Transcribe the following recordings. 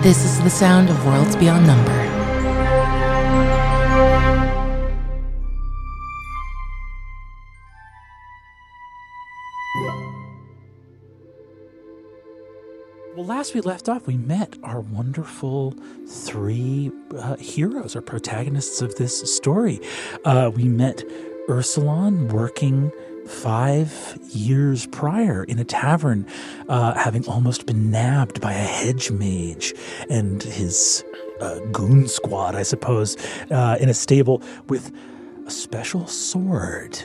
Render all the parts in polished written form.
This is the sound of Worlds Beyond Number. Well, last we left off, we met our wonderful three heroes, our protagonists of this story. We met Ursulon working 5 years prior in a tavern, having almost been nabbed by a hedge mage and his goon squad, I suppose, in a stable with a special sword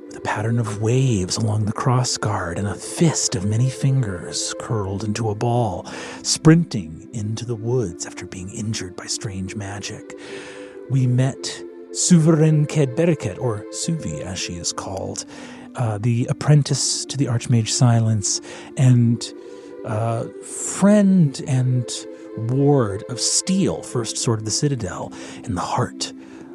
with a pattern of waves along the crossguard and a fist of many fingers curled into a ball, sprinting into the woods after being injured by strange magic. We met Sovereign Kedbereket, or Suvi as she is called, the apprentice to the Archmage Silence, and friend and ward of Steel, First Sword of the Citadel, in the heart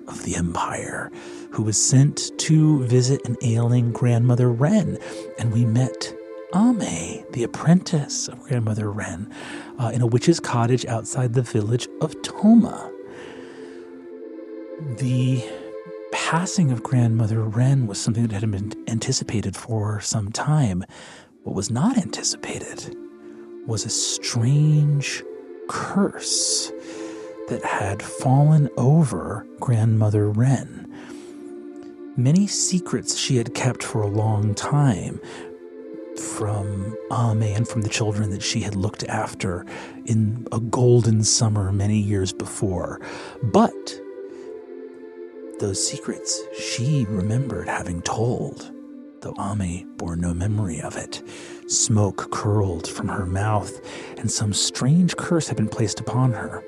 of the Empire, who was sent to visit an ailing Grandmother Wren. And we met Ame, the apprentice of Grandmother Wren, in a witch's cottage outside the village of Toma. The passing of Grandmother Wren was something that had been anticipated for some time. What was not anticipated was a strange curse that had fallen over Grandmother Wren. Many secrets she had kept for a long time from Ame and from the children that she had looked after in a golden summer many years before. But those secrets she remembered having told, though Ame bore no memory of it. Smoke curled from her mouth, and some strange curse had been placed upon her.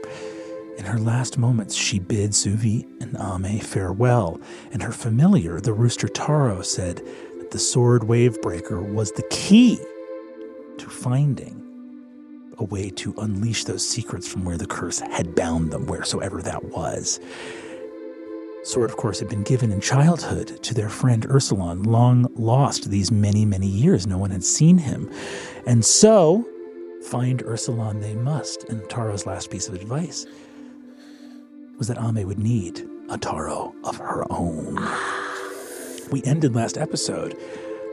In her last moments, she bid Suvi and Ame farewell, and her familiar, the rooster Taro, said that the sword Wavebreaker was the key to finding a way to unleash those secrets from where the curse had bound them, wheresoever that was. Sword, of course, had been given in childhood to their friend Ursulon, long lost these many, many years. No one had seen him. And so, find Ursulon they must. And Taro's last piece of advice was that Ame would need a Taro of her own. We ended last episode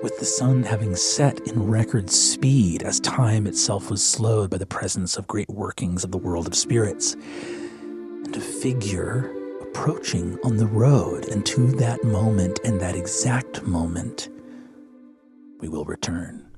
with the sun having set in record speed as time itself was slowed by the presence of great workings of the world of spirits, and a figure approaching on the road. And to that moment, and that exact moment, we will return.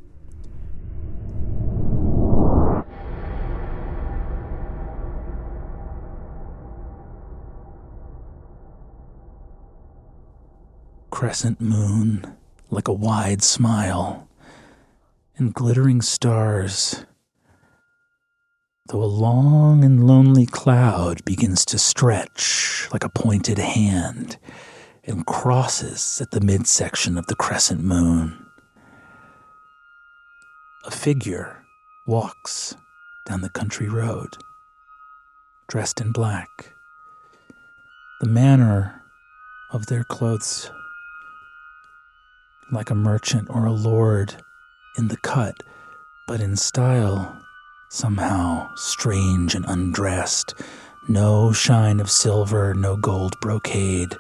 Crescent moon, like a wide smile, and glittering stars, though a long and lonely cloud begins to stretch like a pointed hand and crosses at the midsection of the crescent moon. A figure walks down the country road, dressed in black. The manner of their clothes like a merchant or a lord in the cut, but in style somehow strange and undressed. No shine of silver, no gold brocade.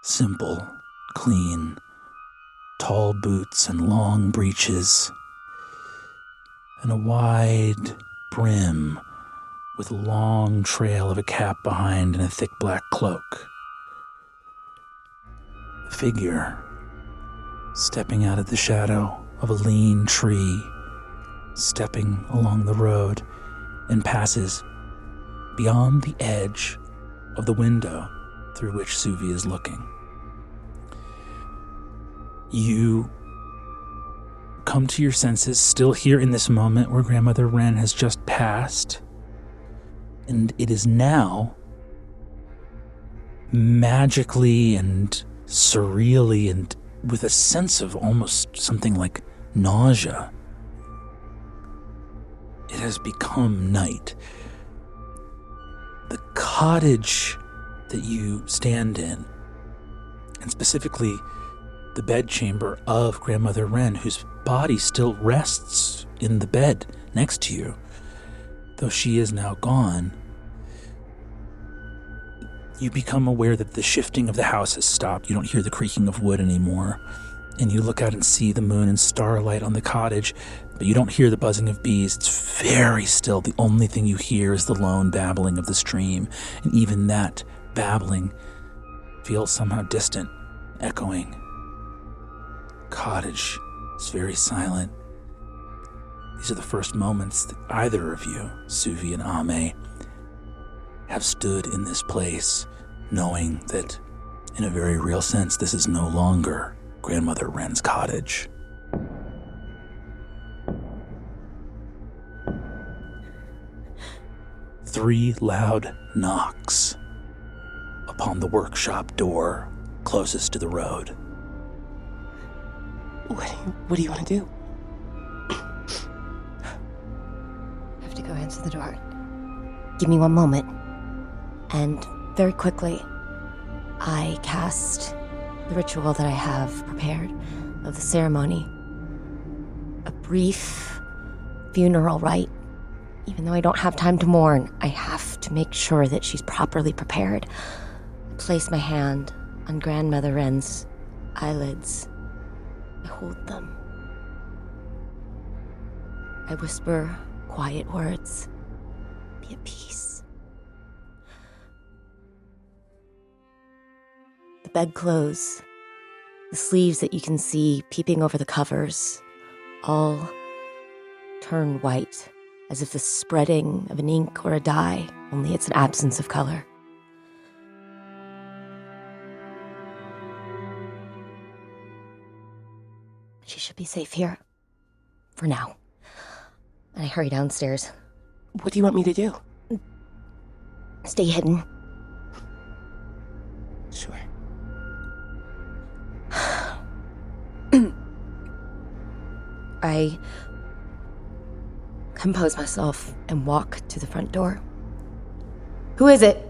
Simple, clean, tall boots and long breeches, and a wide brim with a long trail of a cap behind and a thick black cloak. The figure stepping out of the shadow of a lean tree, stepping along the road, and passes beyond the edge of the window through which Suvi is looking. You come to your senses, still here in this moment where Grandmother Wren has just passed, and it is now magically and surreally and with a sense of almost something like nausea. It has become night. The cottage that you stand in, and specifically the bedchamber of Grandmother Wren, whose body still rests in the bed next to you. though she is now gone, you become aware that the shifting of the house has stopped. You don't hear the creaking of wood anymore. And you look out and see the moon and starlight on the cottage, but you don't hear the buzzing of bees. It's very still. The only thing you hear is the lone babbling of the stream. And even that babbling feels somehow distant, echoing. Cottage is very silent. These are the first moments that either of you, Suvi and Ame, have stood in this place, knowing that, in a very real sense, this is no longer Grandmother Wren's cottage. Three loud knocks upon the workshop door closest to the road. What do you want to do? I have to go answer the door. Give me one moment. And very quickly, I cast the ritual that I have prepared of the ceremony. A brief funeral rite. Even though I don't have time to mourn, I have to make sure that she's properly prepared. I place my hand on Grandmother Wren's eyelids. I hold them. I whisper quiet words. Be at peace. The bedclothes, the sleeves that you can see peeping over the covers, all turn white, as if the spreading of an ink or a dye, only it's an absence of color. She should be safe here. For now. And I hurry downstairs. What do you want me to do? Stay hidden. Sure. I compose myself and walk to the front door. Who is it?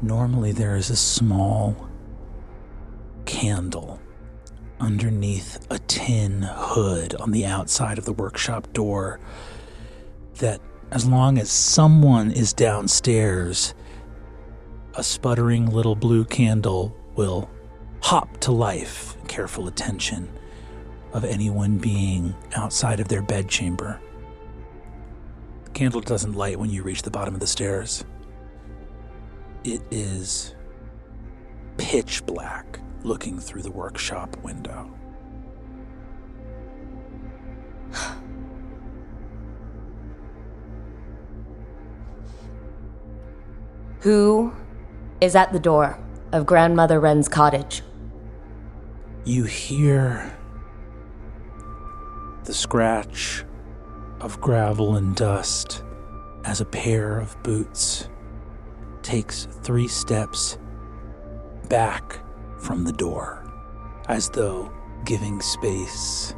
Normally there is a small candle underneath a tin hood on the outside of the workshop door that, as long as someone is downstairs, a sputtering little blue candle will hop to life, careful attention of anyone being outside of their bedchamber. The candle doesn't light when you reach the bottom of the stairs. It is pitch black looking through the workshop window. Who is at the door of Grandmother Wren's cottage? You hear the scratch of gravel and dust as a pair of boots takes 3 steps back from the door, as though giving space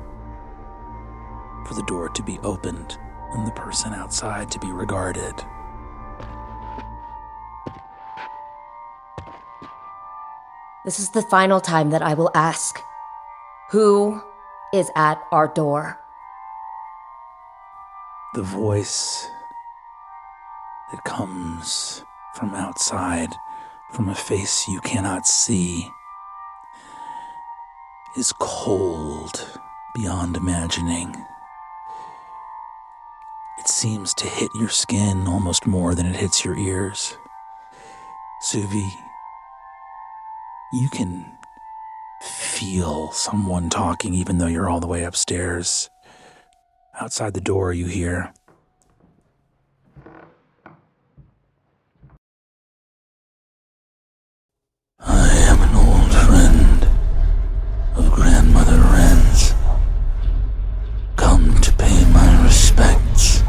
for the door to be opened and the person outside to be regarded. This is the final time that I will ask. Who is at our door? The voice that comes from outside, from a face you cannot see, is cold beyond imagining. It seems to hit your skin almost more than it hits your ears. Suvi, you can feel someone talking even though you're all the way upstairs. Outside the door you hear, "I am an old friend of Grandmother Wren's. Come to pay my respects.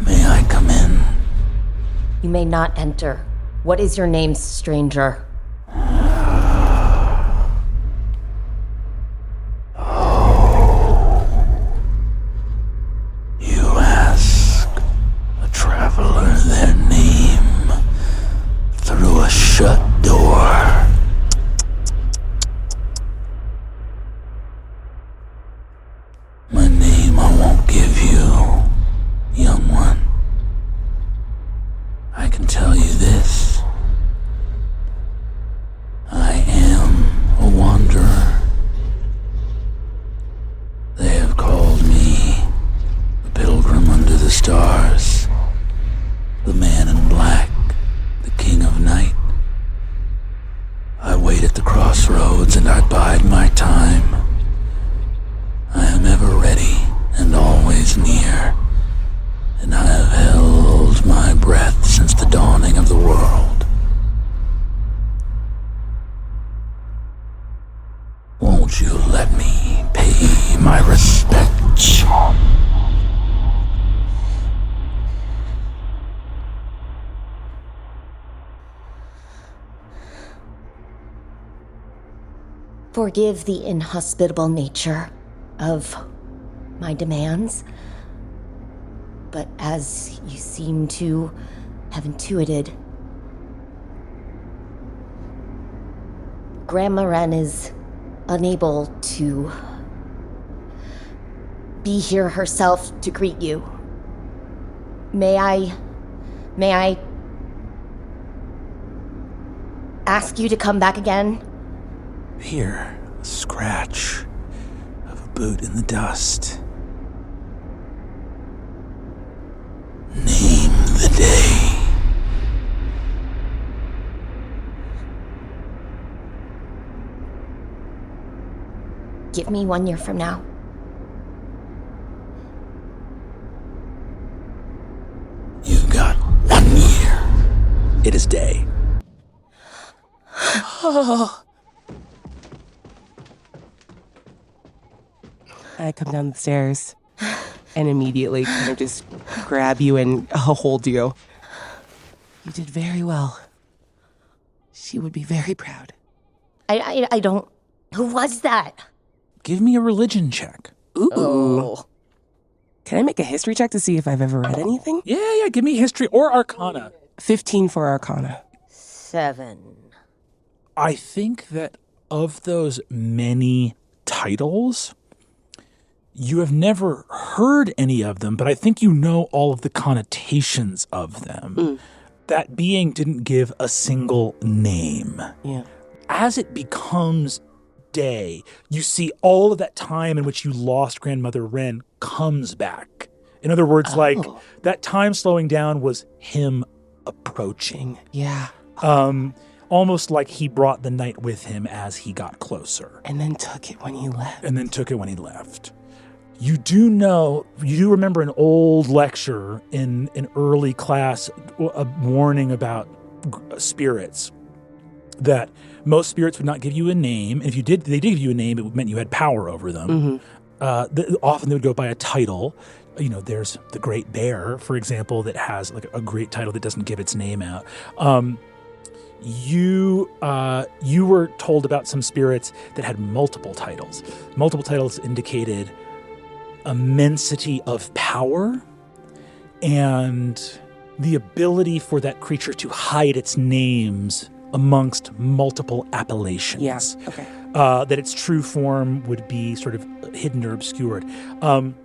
May I come in?" You may not enter. What is your name, stranger? You ask a traveler their name through a shut door. tell you this. I am a wanderer. They have called me the pilgrim under the stars, the man in black, the king of night. I wait at the crossroads and I bide my time. I am ever ready and always near, and I have held my breath since the dawning of the world. Won't you let me pay my respects? Forgive the inhospitable nature of my demands, but as you seem to have intuited, Grandma Wren is unable to be here herself to greet you. May I ask you to come back again? Here, a scratch of a boot in the dust. Name the day. Give me 1 year from now. You got 1 year. It is day. I come down the stairs and immediately kind of just grab you and hold you. You did very well. She would be very proud. I don't... Who was that? Give me a religion check. Ooh. Oh. Can I make a history check to see if I've ever read anything? Yeah, give me history or arcana. 15 for Arcana. 7. I think that of those many titles, you have never heard any of them, but I think you know all of the connotations of them. That being didn't give a single name. Yeah. As it becomes day, you see all of that time in which you lost Grandmother Wren comes back. In other words, like, that time slowing down was him approaching. Yeah. Almost like he brought the night with him as he got closer. And then took it when he left. You do remember an old lecture in an early class, a warning about spirits, that most spirits would not give you a name. And if they did give you a name, it meant you had power over them. Often they would go by a title. You know, there's the Great Bear, for example, that has like a great title that doesn't give its name out. You were told about some spirits that had multiple titles. Multiple titles indicated immensity of power and the ability for that creature to hide its names amongst multiple appellations. Yeah, okay. That its true form would be sort of hidden or obscured. And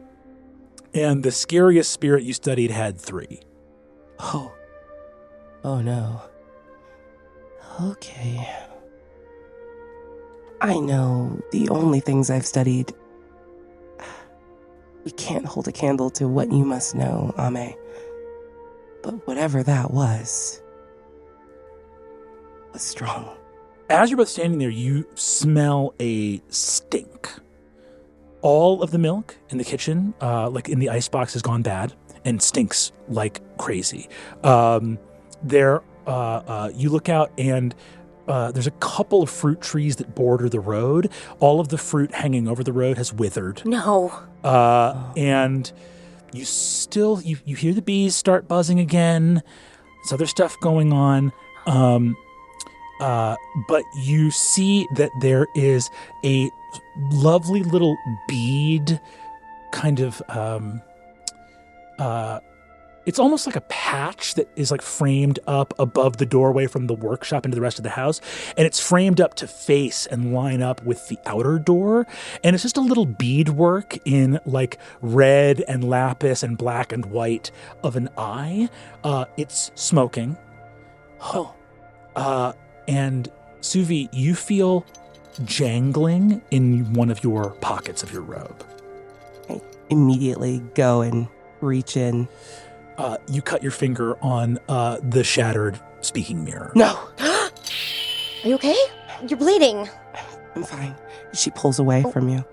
the scariest spirit you studied had 3. Oh no. Okay. I know the only things I've studied. We can't hold a candle to what you must know, Ame. But whatever that was strong. As you're both standing there, you smell a stink. All of the milk in the kitchen, like in the icebox, has gone bad and stinks like crazy. You look out and there's a couple of fruit trees that border the road. All of the fruit hanging over the road has withered. No. And you hear the bees start buzzing again. There's other stuff going on. But you see that there is a lovely little bead kind of, it's almost like a patch that is like framed up above the doorway from the workshop into the rest of the house. And it's framed up to face and line up with the outer door. And it's just a little beadwork in like red and lapis and black and white of an eye. It's smoking. Oh, And Suvi, you feel jangling in one of your pockets of your robe. I immediately go and reach in. You cut your finger on the shattered speaking mirror. No, Are you okay? You're bleeding. I'm fine. She pulls away from you.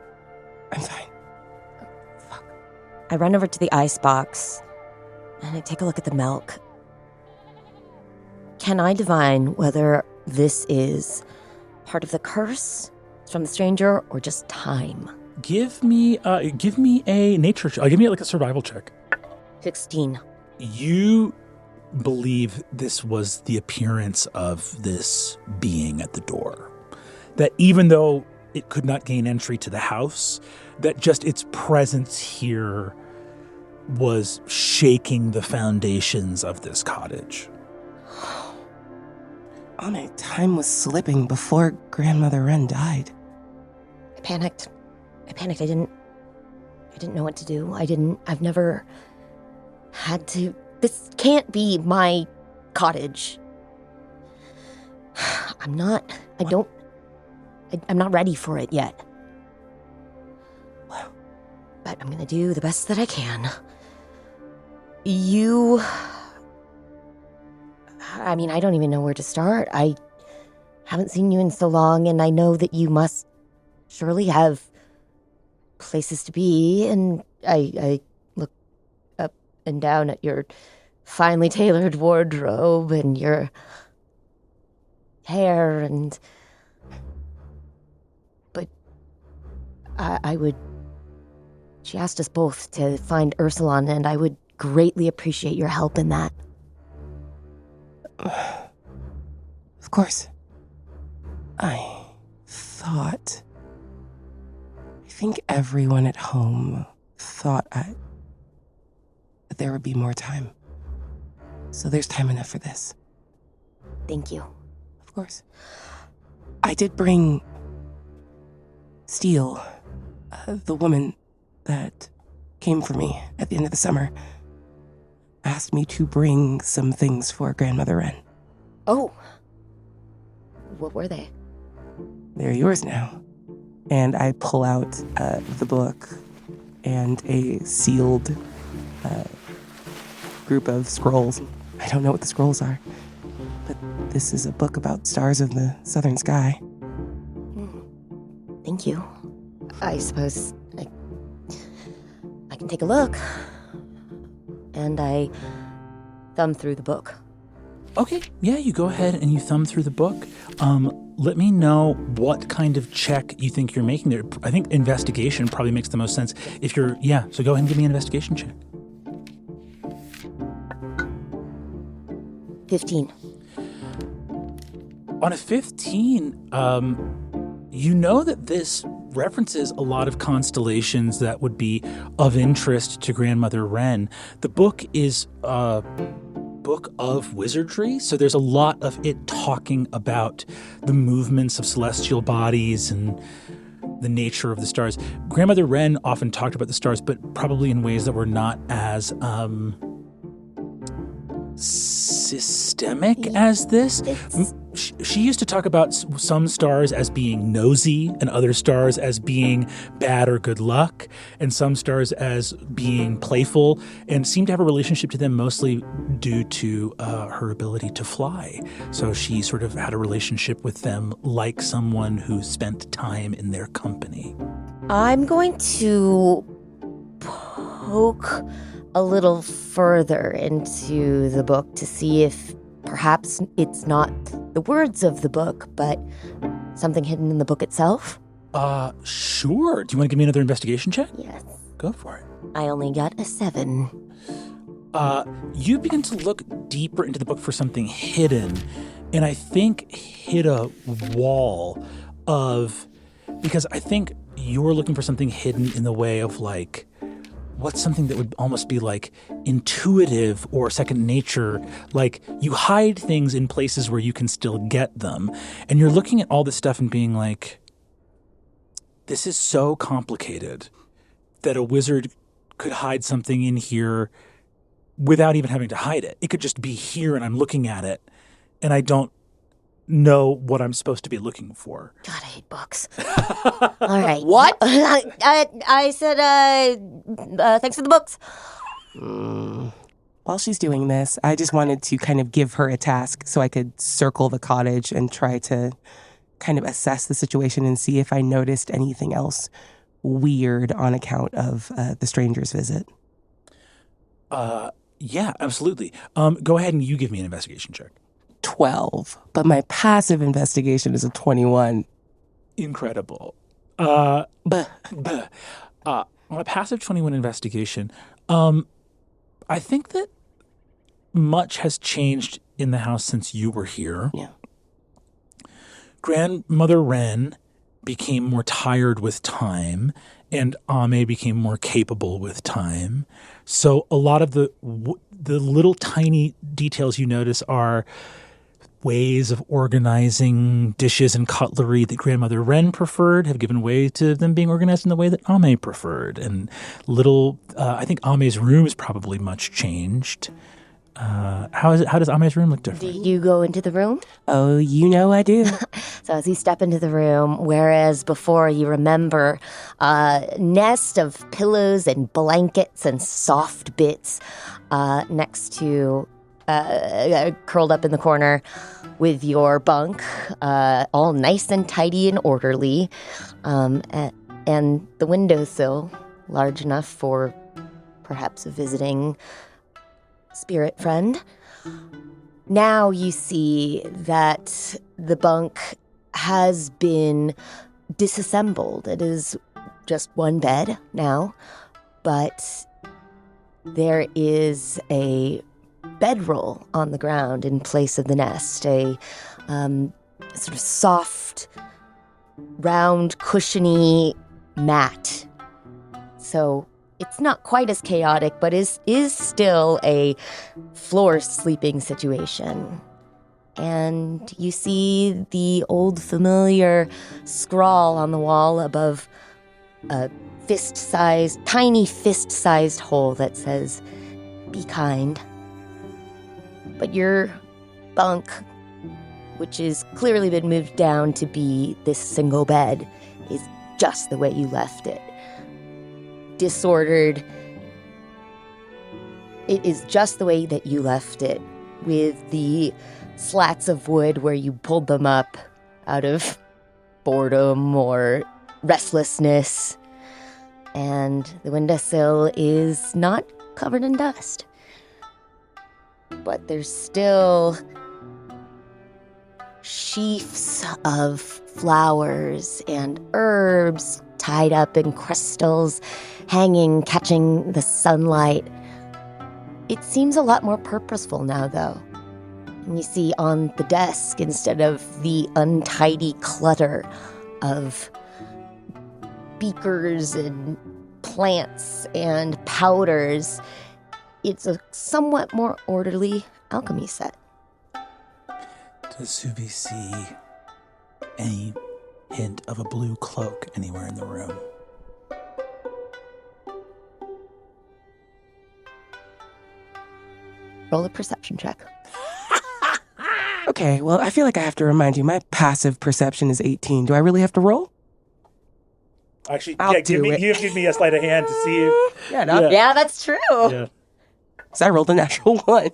I'm fine. I run over to the ice box and I take a look at the milk. Can I divine whether this is part of the curse from the stranger or just time? Give me a nature check. Give me like a survival check. 16. You believe this was the appearance of this being at the door. That even though it could not gain entry to the house, that just its presence here was shaking the foundations of this cottage. All my time was slipping before Grandmother Wren died. I panicked. I didn't know what to do. I've never had to. This can't be my cottage. I'm not ready for it yet. Well, but I'm gonna do the best that I can. I don't even know where to start. I haven't seen you in so long, and I know that you must surely have places to be, and I look up and down at your finely tailored wardrobe and your hair, but she asked us both to find Ursulon, and I would greatly appreciate your help in that. Of course. I think everyone at home thought that there would be more time. So there's time enough for this. Thank you. Of course. I did bring Steele, the woman that came for me at the end of the summer, asked me to bring some things for Grandmother Wren. Oh. What were they? They're yours now. And I pull out the book and a sealed group of scrolls. I don't know what the scrolls are, but this is a book about stars of the southern sky. Thank you. I suppose I can take a look. And I thumb through the book. Okay, yeah, you go ahead and you thumb through the book. Let me know what kind of check you think you're making there. I think investigation probably makes the most sense. So go ahead and give me an investigation check. 15. On a 15, you know that this references a lot of constellations that would be of interest to Grandmother Wren. The book is a book of wizardry, so there's a lot of it talking about the movements of celestial bodies and the nature of the stars. Grandmother Wren often talked about the stars, but probably in ways that were not as systemic as this. She used to talk about some stars as being nosy and other stars as being bad or good luck, and some stars as being playful, and seemed to have a relationship to them mostly due to her ability to fly. So she sort of had a relationship with them like someone who spent time in their company. I'm going to poke a little further into the book to see if perhaps it's not the words of the book, but something hidden in the book itself. Sure. Do you want to give me another investigation check? Yes. Go for it. I only got a 7. You begin to look deeper into the book for something hidden, and I think hit a wall of, because I think you're looking for something hidden in the way of like, what's something that would almost be like intuitive or second nature? Like you hide things in places where you can still get them. And you're looking at all this stuff and being like, this is so complicated that a wizard could hide something in here without even having to hide it. It could just be here and I'm looking at it and I don't know what I'm supposed to be looking for. God, I hate books. All right. What? I said, thanks for the books. While she's doing this, I just wanted to kind of give her a task so I could circle the cottage and try to kind of assess the situation and see if I noticed anything else weird on account of the stranger's visit. Yeah, absolutely. Go ahead and you give me an investigation check. 12, but my passive investigation is a 21. Incredible. But On a passive 21 investigation, I think that much has changed in the house since you were here. yeah. Grandmother Wren became more tired with time, and Ame became more capable with time. So a lot of the little tiny details you notice are ways of organizing dishes and cutlery that Grandmother Wren preferred have given way to them being organized in the way that Ame preferred. And I think Ame's room is probably much changed. How does Ame's room look Do different? you go into the room? Oh, you know I do. So as you step into the room, whereas before you remember a nest of pillows and blankets and soft bits next to curled up in the corner with your bunk, all nice and tidy and orderly, and the windowsill large enough for perhaps a visiting spirit friend. Now you see that the bunk has been disassembled. It is just one bed now, but there is a bedroll on the ground in place of the nest, a sort of soft, round, cushiony mat. So it's not quite as chaotic, but is still a floor sleeping situation. And you see the old familiar scrawl on the wall above a tiny fist-sized hole that says, "Be kind." But your bunk, which has clearly been moved down to be this single bed, is just the way you left it. Disordered. It is just the way that you left it, with the slats of wood where you pulled them up out of boredom or restlessness. And the windowsill is not covered in dust. But there's still sheafs of flowers and herbs tied up in crystals, hanging, catching the sunlight. It seems a lot more purposeful now, though. And you see on the desk, instead of the untidy clutter of beakers and plants and powders, it's a somewhat more orderly alchemy set. Does Suvi see any hint of a blue cloak anywhere in the room? Roll a perception check. Okay, well, I feel like I have to remind you, my passive perception is 18. Do I really have to roll? Actually, I'll do it. You give me a sleight of hand to see if... Yeah, no. Yeah, that's true. Yeah. So I rolled a natural 1.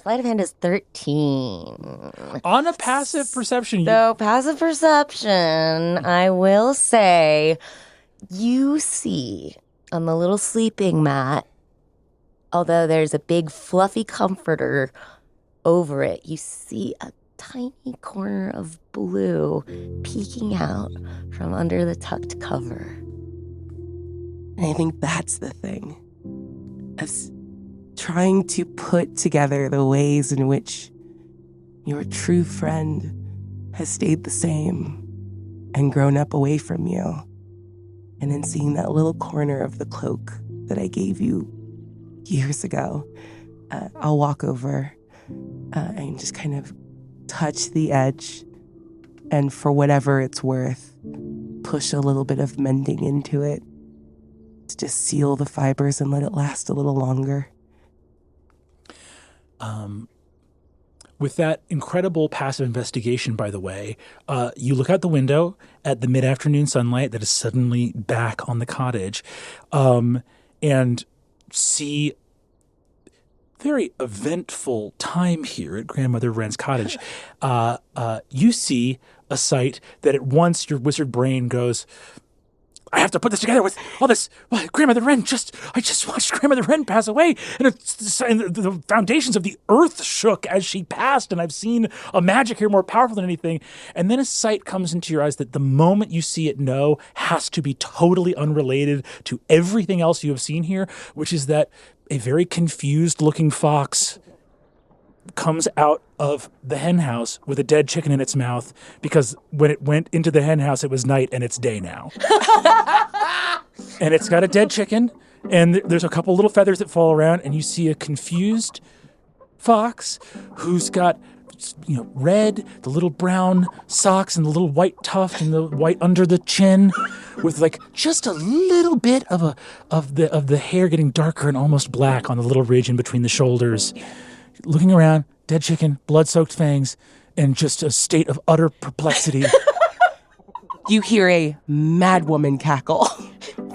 Sleight of hand is 13. On a passive perception... So, passive perception, I will say, you see on the little sleeping mat, although there's a big fluffy comforter over it, you see a tiny corner of blue peeking out from under the tucked cover. And I think that's the thing. Of trying to put together the ways in which your true friend has stayed the same and grown up away from you. And then seeing that little corner of the cloak that I gave you years ago, I'll walk over and just kind of touch the edge, and for whatever it's worth, push a little bit of mending into it to just seal the fibers and let it last a little longer. With that incredible passive investigation, by the way, you look out the window at the mid-afternoon sunlight that is suddenly back on the cottage, and see very eventful time here at Grandmother Wren's cottage. You see a sight that at once your wizard brain goes, I have to put this together with all this. Grandmother Wren I just watched Grandmother Wren pass away, and the foundations of the earth shook as she passed, and I've seen a magic here more powerful than anything. And then a sight comes into your eyes that the moment you see it has to be totally unrelated to everything else you have seen here, which is that a very confused looking fox comes out of the hen house with a dead chicken in its mouth, because when it went into the hen house, it was night and it's day now. And it's got a dead chicken, and there's a couple little feathers that fall around, and you see a confused fox who's got, red, the little brown socks and the little white tuft and the white under the chin, with like just a little bit of the hair getting darker and almost black on the little ridge in between the shoulders. Looking around, dead chicken, blood-soaked fangs, and just a state of utter perplexity. You hear a madwoman cackle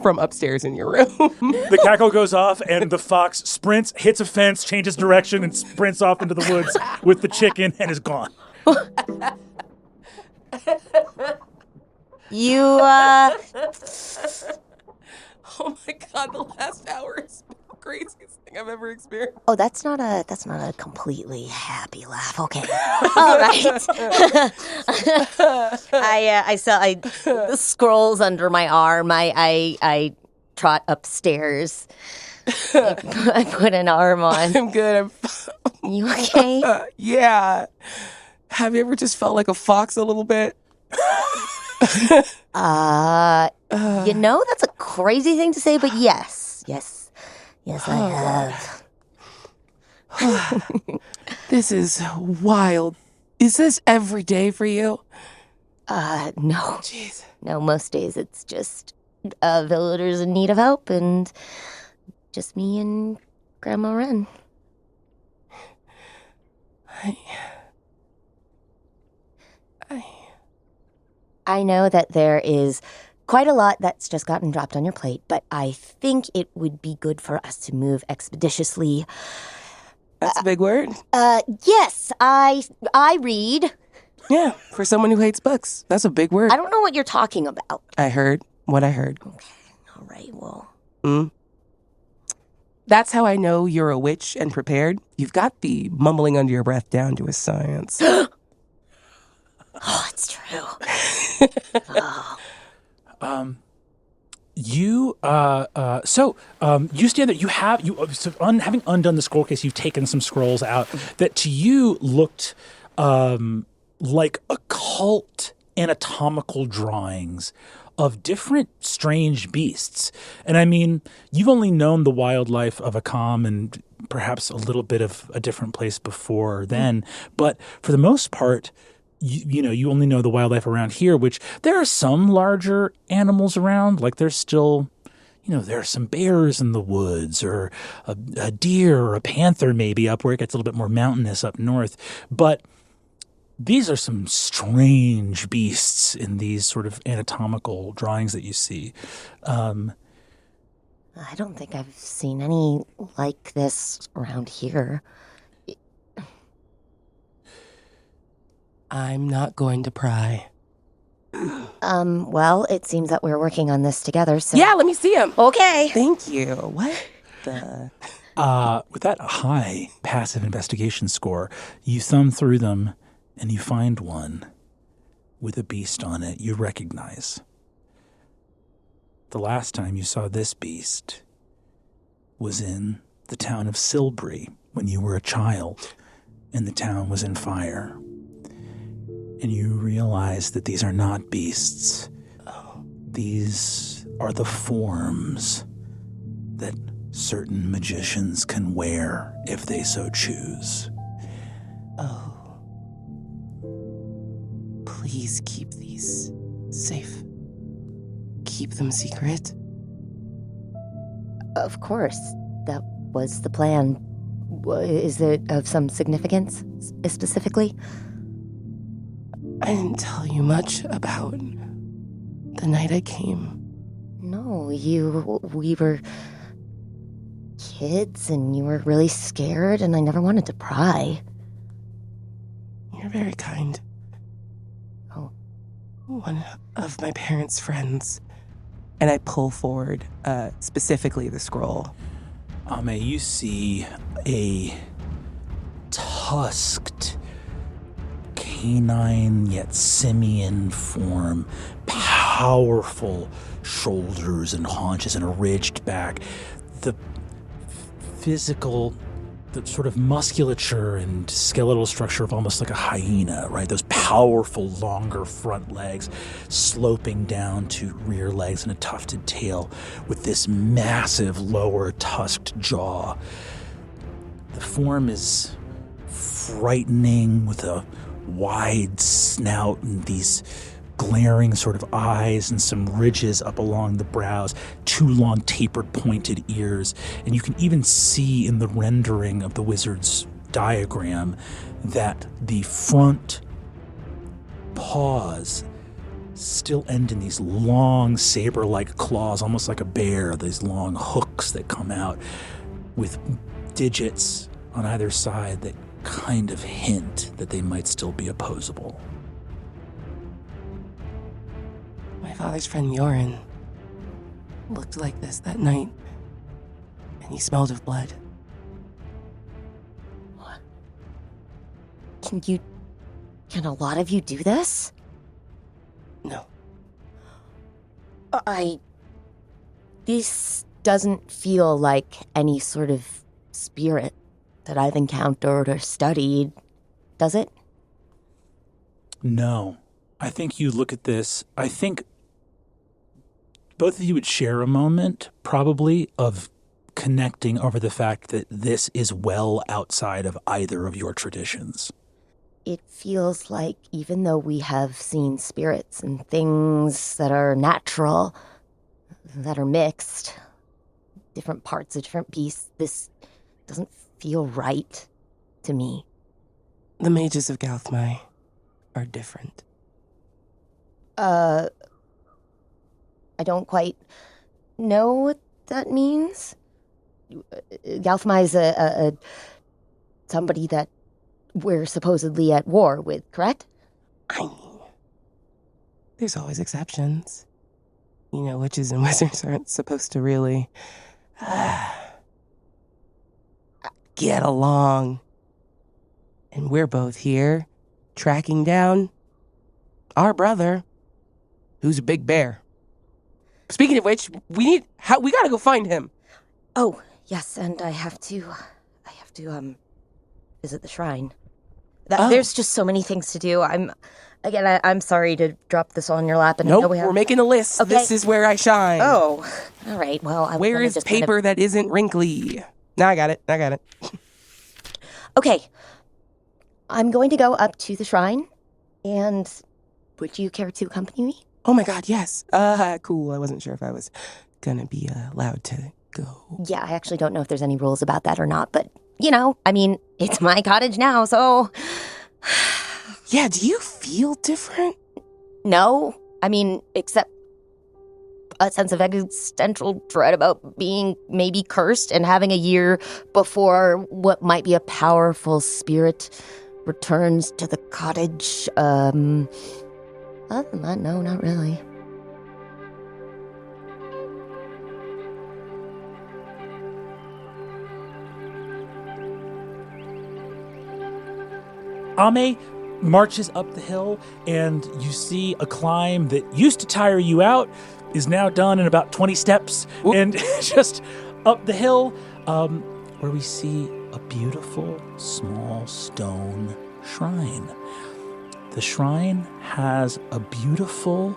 from upstairs in your room. The cackle goes off, and the fox sprints, hits a fence, changes direction, and sprints off into the woods with the chicken, and is gone. You, Oh my God, the last hour is the craziest thing I've ever experienced. Oh, that's not a completely happy laugh. Okay. All right. I saw the scrolls under my arm. I trot upstairs. I put an arm on. I'm good. You okay? Yeah. Have you ever just felt like a fox a little bit? That's a crazy thing to say, but yes, I have. This is wild. Is this every day for you? No. Jeez. No, most days it's just villagers in need of help, and just me and Grandma Wren. I know that there is quite a lot that's just gotten dropped on your plate, but I think it would be good for us to move expeditiously. That's a big word. Yes, I read. Yeah, for someone who hates books, that's a big word. I don't know what you're talking about. I heard what I heard. Okay, all right, well. That's how I know you're a witch and prepared. You've got the mumbling under your breath down to a science. Oh, it's true. You stand there. Having undone the scroll case, you've taken some scrolls out that to you looked like occult anatomical drawings of different strange beasts. And I mean, you've only known the wildlife of Akam and perhaps a little bit of a different place before then, but for the most part, you only know the wildlife around here, which there are some larger animals around. Like there's still, there are some bears in the woods, or a deer or a panther maybe up where it gets a little bit more mountainous up north. But these are some strange beasts in these sort of anatomical drawings that you see. I don't think I've seen any like this around here. I'm not going to pry. Well, it seems that we're working on this together, so... Yeah, let me see him. Okay. Thank you. What the... With that high passive investigation score, you thumb through them and you find one with a beast on it you recognize. The last time you saw this beast was in the town of Silbury when you were a child and the town was in fire. And you realize that these are not beasts. These are the forms that certain magicians can wear if they so choose. Oh. Please keep these safe. Keep them secret. Of course. That was the plan. Is it of some significance, specifically? I didn't tell you much about the night I came. No, we were kids and you were really scared and I never wanted to pry. You're very kind. Oh. One of my parents' friends. And I pull forward, specifically the scroll. You see a tusked, canine yet simian form, powerful shoulders and haunches and a ridged back. The physical, the sort of musculature and skeletal structure of almost like a hyena, right? Those powerful, longer front legs sloping down to rear legs and a tufted tail with this massive lower tusked jaw. The form is frightening with a wide snout and these glaring sort of eyes and some ridges up along the brows, 2 long tapered pointed ears, and you can even see in the rendering of the wizard's diagram that the front paws still end in these long saber-like claws, almost like a bear, these long hooks that come out with digits on either side that kind of hint that they might still be opposable. My father's friend Yoren looked like this that night, and he smelled of blood. What? Can a lot of you do this? No. This doesn't feel like any sort of spirit that I've encountered or studied, does it? No. I think you look at this, I think both of you would share a moment, probably, of connecting over the fact that this is well outside of either of your traditions. It feels like even though we have seen spirits and things that are natural, that are mixed, different parts, a different piece, this doesn't feel right to me. The mages of Galthmai are different. I don't quite know what that means. Galthmai is a somebody that we're supposedly at war with, correct? I mean, there's always exceptions. You know, witches and wizards aren't supposed to really get along. And we're both here tracking down our brother, who's a big bear. Speaking of which, we gotta go find him. Oh, yes, and I have to visit the shrine. There's just so many things to do. I'm sorry to drop this on your lap. And nope, we're making a list. Okay. This is where I shine. Oh, all right. Well, where is paper that isn't wrinkly? Now I got it. Okay. I'm going to go up to the shrine, and would you care to accompany me? Oh my God, yes. Cool. I wasn't sure if I was gonna be allowed to go. Yeah, I actually don't know if there's any rules about that or not, but, it's my cottage now, so... Yeah, do you feel different? No. Except a sense of existential dread about being maybe cursed and having a year before what might be a powerful spirit returns to the cottage. Other than that, no, not really. Ame marches up the hill, and you see a climb that used to tire you out is now done in about 20 steps. Whoop. And just up the hill, where we see a beautiful small stone shrine. The shrine has a beautiful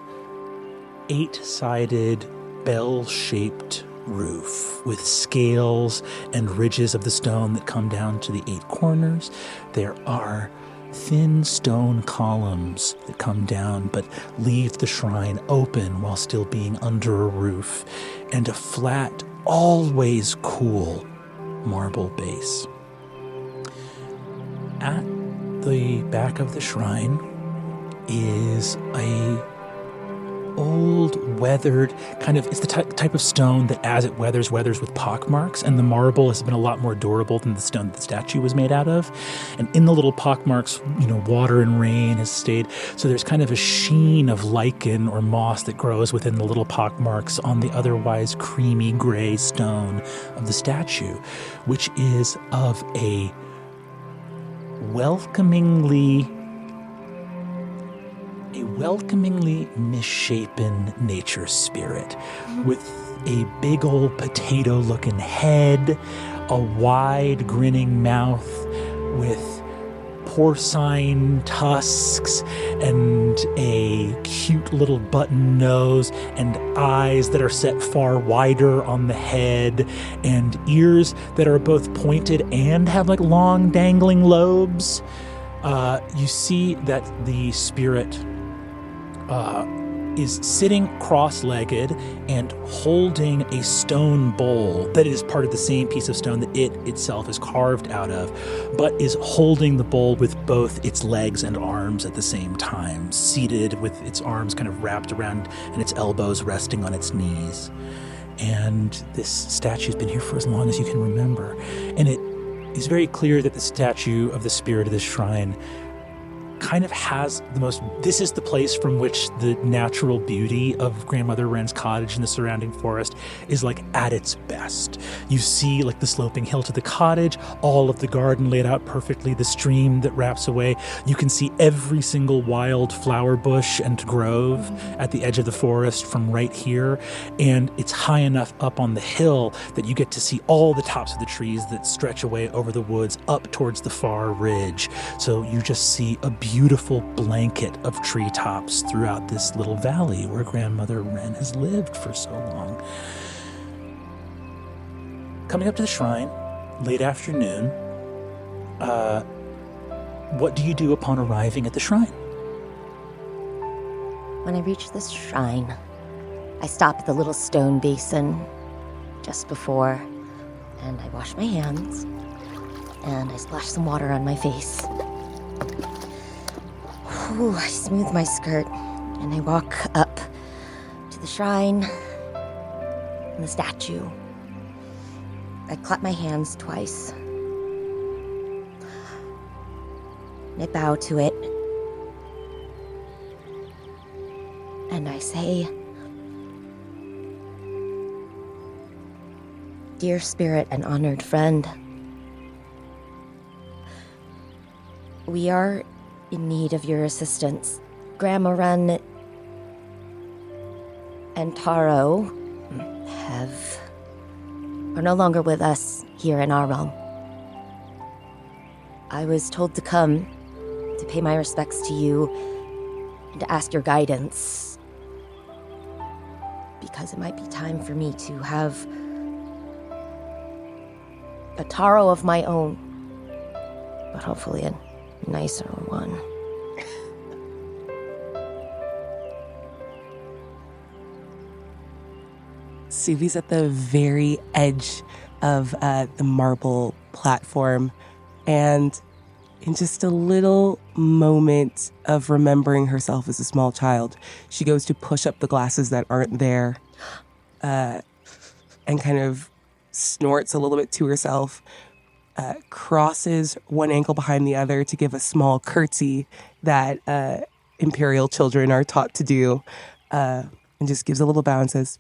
8-sided bell-shaped roof with scales and ridges of the stone that come down to the 8 corners. There are thin stone columns that come down but leave the shrine open while still being under a roof, and a flat, always cool marble base. at the back of the shrine is a old, weathered, it's the type of stone that as it weathers with pockmarks, and the marble has been a lot more durable than the stone the statue was made out of. And in the little pockmarks, water and rain has stayed. So there's kind of a sheen of lichen or moss that grows within the little pockmarks on the otherwise creamy gray stone of the statue, which is of a welcomingly misshapen nature spirit with a big old potato-looking head, a wide grinning mouth with porcine tusks and a cute little button nose and eyes that are set far wider on the head and ears that are both pointed and have like long dangling lobes. You see that the spirit is sitting cross-legged and holding a stone bowl that is part of the same piece of stone that it itself is carved out of, but is holding the bowl with both its legs and arms at the same time, seated with its arms kind of wrapped around and its elbows resting on its knees. And this statue's been here for as long as you can remember. And it is very clear that the statue of the spirit of this shrine kind of has this is the place from which the natural beauty of Grandmother Wren's cottage and the surrounding forest is like at its best. You see like the sloping hill to the cottage, all of the garden laid out perfectly, the stream that wraps away. You can see every single wild flower bush and grove at the edge of the forest from right here. And it's high enough up on the hill that you get to see all the tops of the trees that stretch away over the woods up towards the far ridge. So you just see a beautiful blanket of treetops throughout this little valley where Grandmother Wren has lived for so long. Coming up to the shrine, late afternoon, what do you do upon arriving at the shrine? When I reach this shrine, I stop at the little stone basin just before, and I wash my hands, and I splash some water on my face. Ooh, I smooth my skirt, and I walk up to the shrine and the statue. I clap my hands twice. And I bow to it. And I say, "Dear spirit and honored friend, we are in need of your assistance. Grandma Wren and Taro are no longer with us here in our realm. I was told to come to pay my respects to you and to ask your guidance, because it might be time for me to have a Taro of my own, but hopefully a nicer one." Suvi's at the very edge of the marble platform, and in just a little moment of remembering herself as a small child, she goes to push up the glasses that aren't there, and kind of snorts a little bit to herself, crosses one ankle behind the other to give a small curtsy that imperial children are taught to do, and just gives a little bow and says,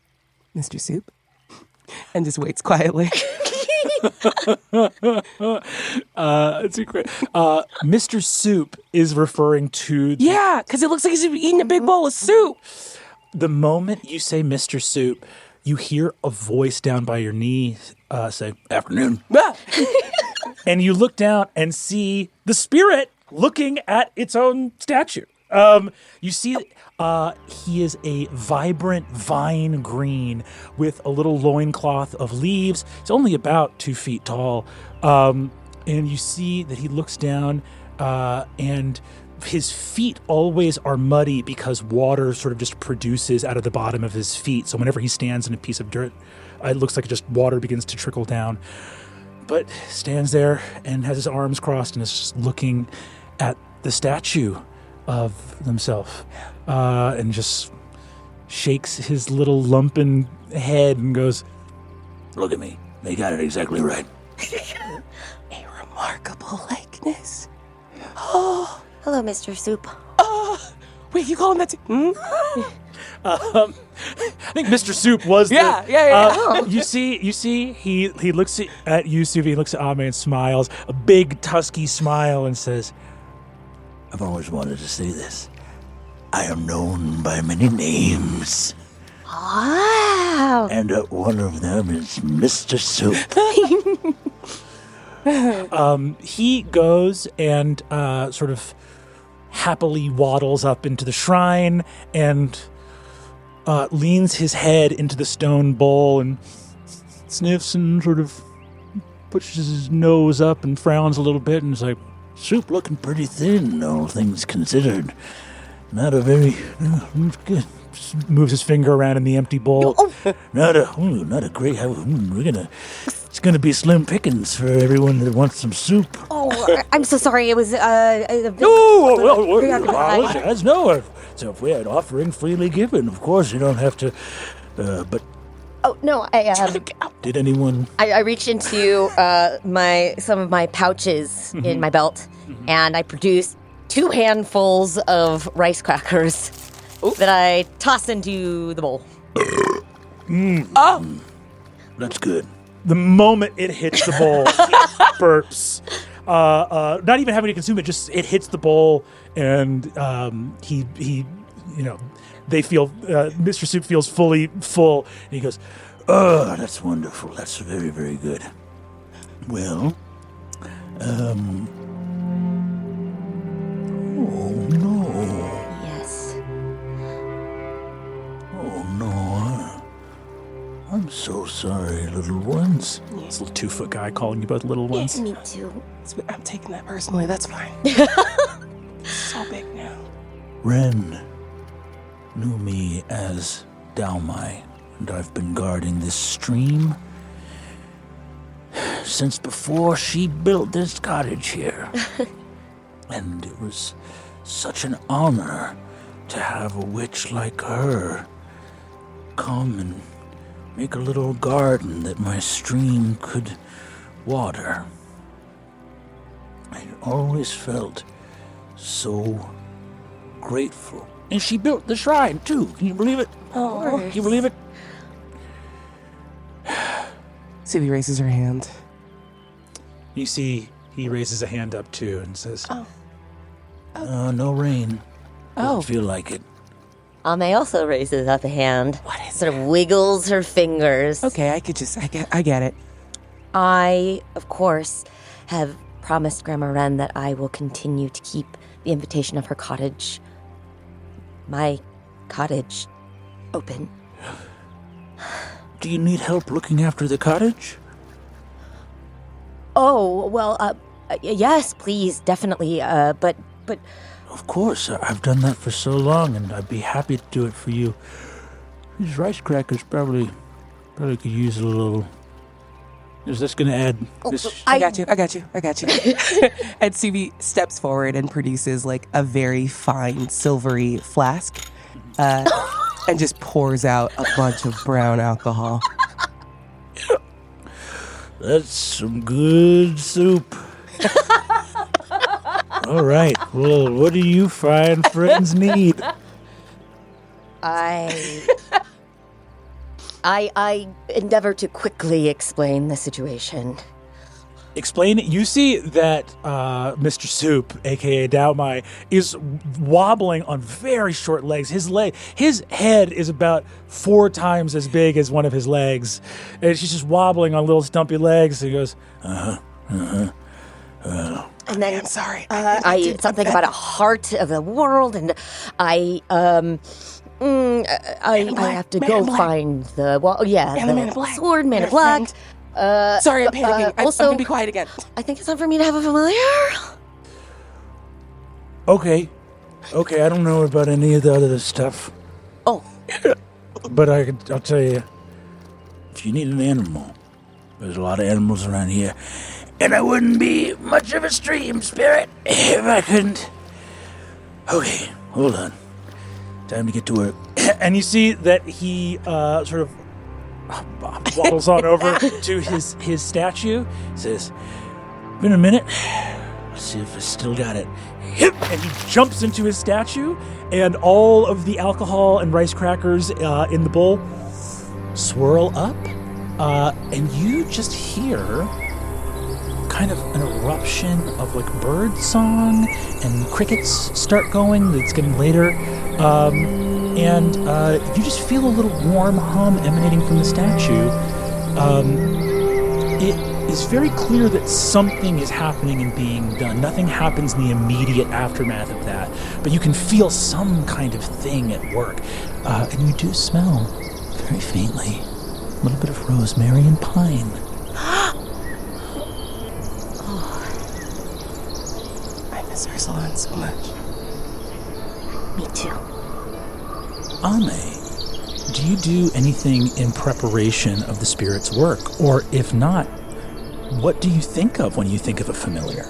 "Mr. Soup," and just waits quietly. It's great. Mr. Soup is referring to... Yeah, because it looks like he's eating a big bowl of soup. The moment you say Mr. Soup, you hear a voice down by your knee say, "Afternoon." And you look down and see the spirit looking at its own statue. You see he is a vibrant vine green with a little loincloth of leaves. It's only about 2 feet tall. And you see that he looks down and his feet always are muddy because water sort of just produces out of the bottom of his feet. So whenever he stands in a piece of dirt, it looks like just water begins to trickle down. but stands there and has his arms crossed and is just looking at the statue of himself, and just shakes his little lumpen head and goes, "Look at me. They got it exactly right." A remarkable likeness. Hello, Mr. Soup. Wait, you call him that too? I think Mr. Soup was Yeah. You see, he looks at you, Suvi, he looks at Ame and smiles, a big, tusky smile, and says, "I've always wanted to say this. I am known by many names. Wow. And one of them is Mr. Soup." He goes and sort of happily waddles up into the shrine and leans his head into the stone bowl and sniffs and sort of pushes his nose up and frowns a little bit and is like, "Soup looking pretty thin, all things considered. Not a very good." Just moves his finger around in the empty bowl. Not a great. It's gonna be slim pickings for everyone that wants some soup. Oh, I'm so sorry. It was Apologize. No, so if we had offering freely given, of course you don't have to. But Oh no, did anyone? I reached into some of my pouches in my belt, and I produced 2 handfuls of rice crackers that I toss into the bowl. That's good. The moment it hits the bowl, he burps. Not even having to consume it, just it hits the bowl, and he they feel Mr. Soup feels fully full, and he goes, "Oh, that's wonderful. That's very, very good. Well, oh no, Yes. oh no, I'm so sorry, little ones." This little 2-foot guy calling you both little ones. Me too. I'm taking that personally. That's fine. So big now. Ren knew me as Daomai, and I've been guarding this stream since before she built this cottage here. And it was such an honor to have a witch like her come and make a little garden that my stream could water. I always felt so grateful. And she built the shrine, too. Can you believe it? Oh, Can you believe it? Suvi raises her hand. You see, he raises a hand up, too, and says, no rain. Doesn't feel like it. Ame also raises up a hand. Sort of wiggles her fingers. Okay, I get it. I, of course, have promised Grandma Wren that I will continue to keep the invitation of her cottage, my cottage, open. Do you need help looking after the cottage? Oh, well, yes, please, definitely, but... Of course, I've done that for so long, and I'd be happy to do it for you. These rice crackers probably could use a little... Is this going to add... I got you. And Suvi steps forward and produces like a very fine silvery flask and just pours out a bunch of brown alcohol. That's some good soup. All right. Well, what do you fine friends need? I endeavor to quickly explain the situation. Explain it. You see that Mr. Soup, a.k.a. Daomai, is wobbling on very short legs. His head is about 4 times as big as one of his legs. And she's just wobbling on little stumpy legs. And he goes, And then I'm sorry. I something about a heart of the world, and I have to go find the Man in Black. sword, Man in Black. Sorry, I'm panicking. I'm also, going to be quiet again. I think it's time for me to have a familiar. Okay, I don't know about any of the other stuff. Oh. But I'll tell you, if you need an animal, There's a lot of animals around here. And I wouldn't be much of a stream spirit if I couldn't. Okay, hold on. Time to get to work. And you see that he sort of waddles on over to his statue. He says, been a minute. Let's see if I still got it. And he jumps into his statue, and all of the alcohol and rice crackers in the bowl swirl up. And you just hear kind of an eruption of like bird song, and crickets start going. It's getting later. And you just feel a little warm hum emanating from the statue. It is very clear that something is happening and being done. Nothing happens in the immediate aftermath of that, but you can feel some kind of thing at work. And you do smell, very faintly, a little bit of rosemary and pine. I miss our salon so much. Me too. Ame, do you do anything in preparation of the spirit's work? Or if not, what do you think of when you think of a familiar?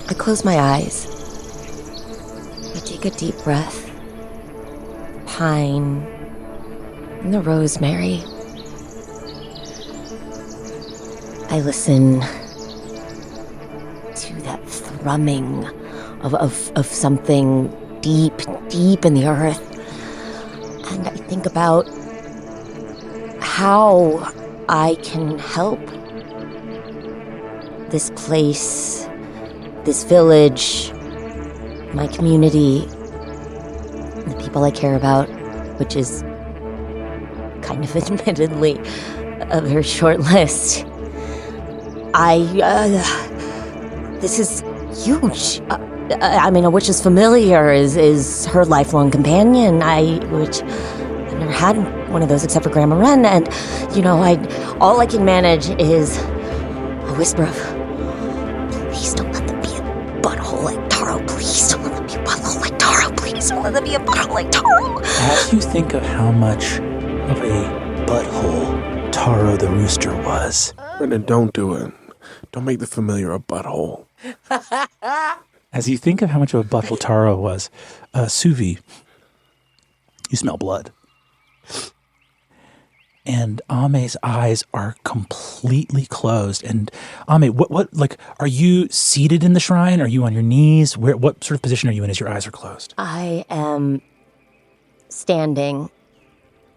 I close my eyes. I take a deep breath. Pine and the rosemary. I listen to that thrumming of something deep, deep in the earth. And I think about how I can help this place, this village, my community, the people I care about, which is kind of admittedly a very short list. This is huge. I mean, a witch's familiar is her lifelong companion. Which I've never had one of those except for Grandma Wren, and all I can manage is a whisper of, please don't let them be a butthole like Taro. Please don't let them be a butthole like Taro. Please don't let them be a butthole like Taro. As you think of how much of a butthole Taro the rooster was. Brennan, don't do it. Don't make the familiar a butthole. As you think of how much of a butthole Taro was, Suvi, you smell blood. And Ame's eyes are completely closed. And Ame, what are you seated in the shrine? Are you on your knees? What sort of position are you in as your eyes are closed? I am standing,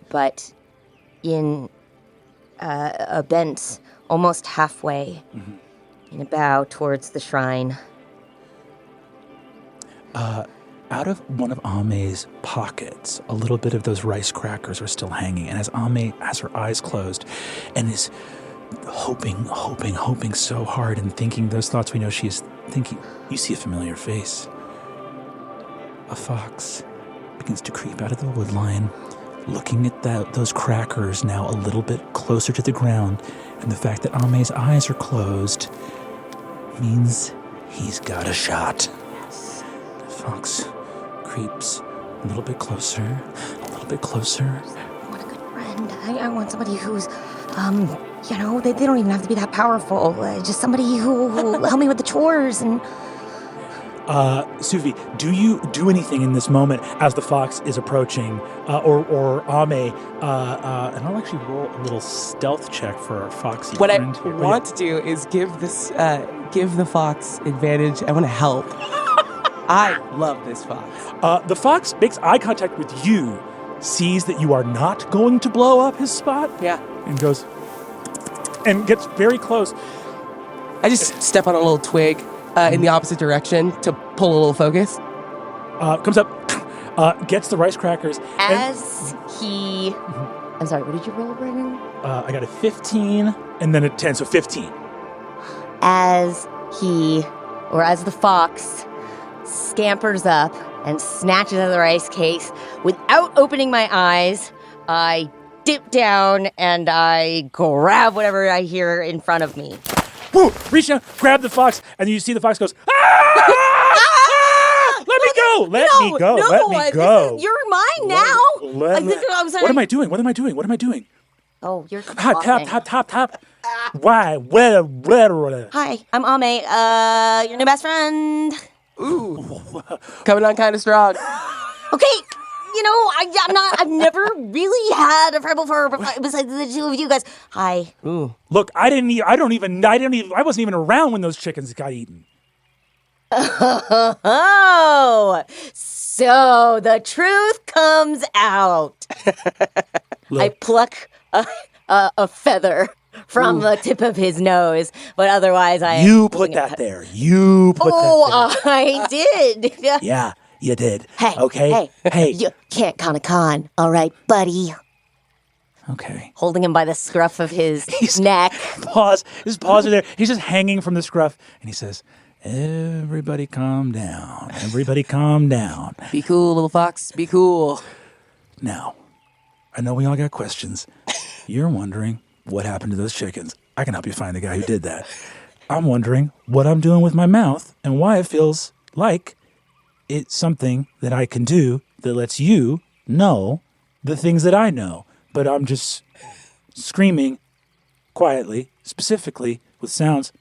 but in a bent, almost halfway, in a bow towards the shrine. Out of one of Ame's pockets, a little bit of those rice crackers are still hanging. And as Ame has her eyes closed and is hoping so hard and thinking those thoughts we know she is thinking, you see a familiar face. A fox begins to creep out of the wood line, looking at those crackers now a little bit closer to the ground. And the fact that Ame's eyes are closed means he's got a shot. The fox creeps a little bit closer, a little bit closer. I want a good friend. I want somebody who's, they don't even have to be that powerful. Just somebody who will help me with the chores and... Suvi, do you do anything in this moment as the fox is approaching, or Ame, and I'll actually roll a little stealth check for our foxy What friend I here. want to do is give the fox advantage. I want to help. I love this fox. The fox makes eye contact with you, sees that you are not going to blow up his spot, Yeah. and goes, and gets very close. I just step on a little twig in the opposite direction to pull a little focus. Comes up, gets the rice crackers. I'm sorry, what did you roll, Brennan? I got a 15 and then a 10, so 15. As the fox scampers up and snatches out of the rice case, without opening my eyes, I dip down and I grab whatever I hear in front of me. Woo! Reach down, grab the fox, and you see the fox goes, ah! Let me go! Let me go! You're mine now. What am I doing? Oh, you're Hot, talking. top. Why? Where? Hi, I'm Ame, your new best friend. Ooh. Coming on kind of strong. Okay, I've never really had a friend before besides the two of you guys. Hi. Ooh. Look, I wasn't even around when those chickens got eaten. Oh, so the truth comes out. I pluck a feather from the tip of his nose, but otherwise You put that there. I did. Yeah, you did. Hey, Okay. hey, you can't con a con, all right, buddy. Okay. Holding him by the scruff of his neck. His paws are there. He's just hanging from the scruff, and he says, "Everybody calm down. Everybody calm down." Be cool, little fox. Be cool. Now, I know we all got questions. You're wondering what happened to those chickens. I can help you find the guy who did that. I'm wondering what I'm doing with my mouth and why it feels like it's something that I can do that lets you know the things that I know. But I'm just screaming quietly, specifically with sounds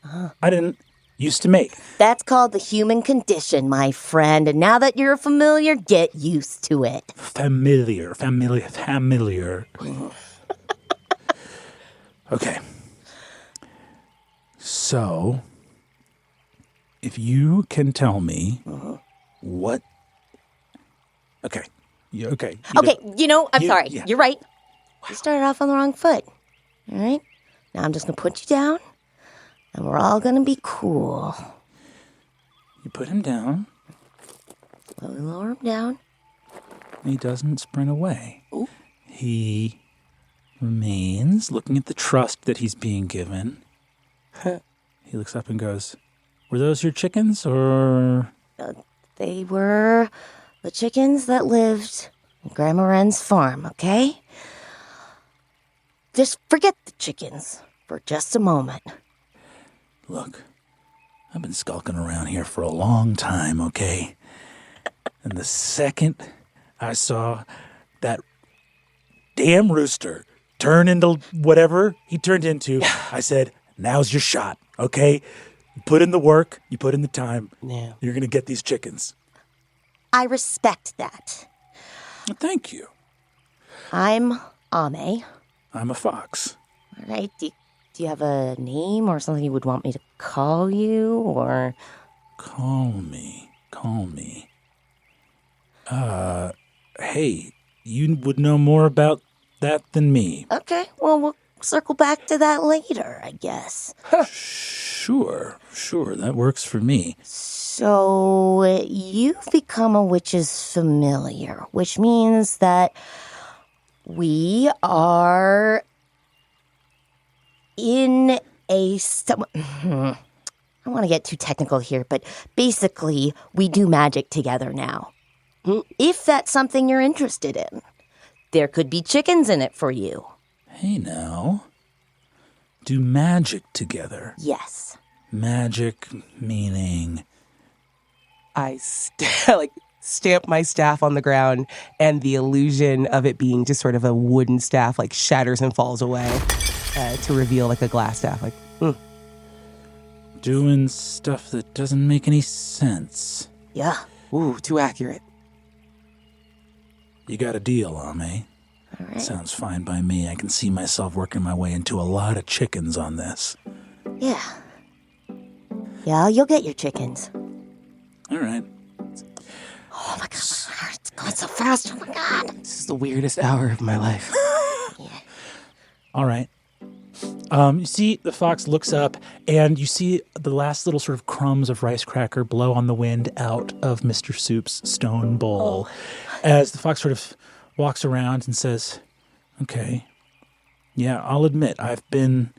I didn't used to make. That's called the human condition, my friend. And now that you're familiar, get used to it. Familiar. Okay. So, if you can tell me what... Okay. Okay. Okay, I'm sorry. yeah. You're right. You started off on the wrong foot. All right? Now I'm just going to put you down, and we're all going to be cool. You put him down, Slowly lower him down. and he doesn't sprint away. Ooh. He remains looking at the trust that he's being given. He looks up and goes, "Were those your chickens, or...?" They were the chickens that lived in Grandma Wren's farm, okay? Just forget the chickens for just a moment. Look, I've been skulking around here for a long time, okay? And the second I saw that damn rooster turn into whatever he turned into, I said, now's your shot, okay? You put in the work, you put in the time, Yeah. you're going to get these chickens. I respect that. Well, thank you. I'm Ame. I'm a fox. All right. Do you have a name or something you would want me to call you, or? Call me. Hey, you would know more about that than me. Okay, well, we'll circle back to that later, I guess. Sure, that works for me. So, you've become a witch's familiar, which means that we are in a... I don't want to get too technical here, but basically, we do magic together now. If that's something you're interested in. There could be chickens in it for you. Hey now, do magic together. Yes. Magic meaning... I stamp my staff on the ground, and the illusion of it being just sort of a wooden staff shatters and falls away to reveal a glass staff. Doing stuff that doesn't make any sense. Yeah. Ooh, too accurate. You got a deal, Ame. All right. Sounds fine by me. I can see myself working my way into a lot of chickens on this. Yeah. Yeah, you'll get your chickens. All right. Oh my god, it's going so fast. Oh my god. This is the weirdest hour of my life. All right. You see the fox looks up, and you see the last little sort of crumbs of rice cracker blow on the wind out of Mr. Soup's stone bowl as the fox sort of walks around and says, okay, yeah, I'll admit I've been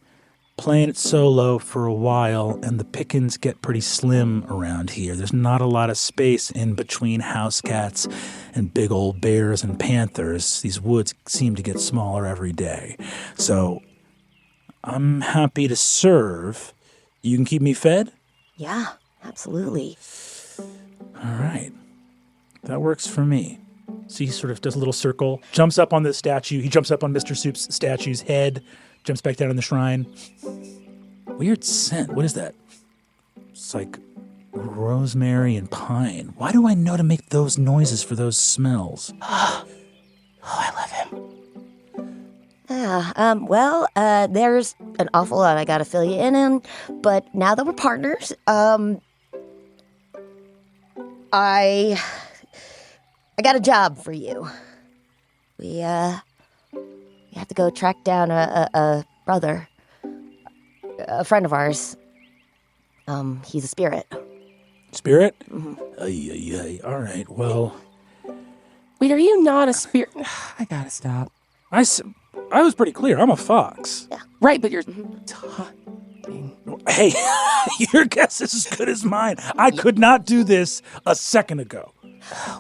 playing it solo for a while, and the pickings get pretty slim around here. There's not a lot of space in between house cats and big old bears and panthers. These woods seem to get smaller every day. So I'm happy to serve. You can keep me fed? Yeah, absolutely. All right. That works for me. So he sort of does a little circle, jumps up on the statue. He jumps up on Mr. Soup's statue's head, jumps back down in the shrine. Weird scent. What is that? It's like rosemary and pine. Why do I know to make those noises for those smells? Oh, I love him. There's an awful lot I gotta fill you in on, but now that we're partners, I got a job for you. We have to go track down a brother, a friend of ours. He's a spirit. Spirit? Mm-hmm. All right, well... Wait, are you not a spirit? I gotta stop. I was pretty clear. I'm a fox. Yeah. Right, but you're talking. Hey, your guess is as good as mine. I could not do this a second ago.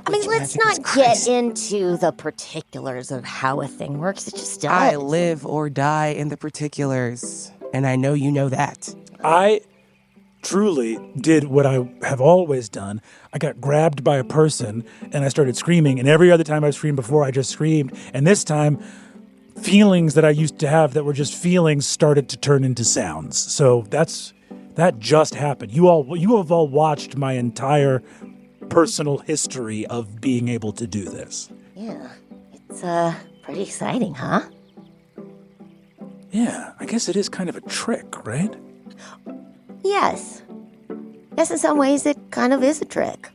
I mean, let's not get into the particulars of how a thing works. It just does. I live or die in the particulars, and I know you know that. I truly did what I have always done. I got grabbed by a person, and I started screaming, and every other time I've screamed before, I just screamed, and this time, feelings that I used to have that were just feelings started to turn into sounds. So that just happened. You have all watched my entire personal history of being able to do this. Yeah, it's pretty exciting, huh? Yeah, I guess it is kind of a trick, right? Yes. Yes, in some ways it kind of is a trick.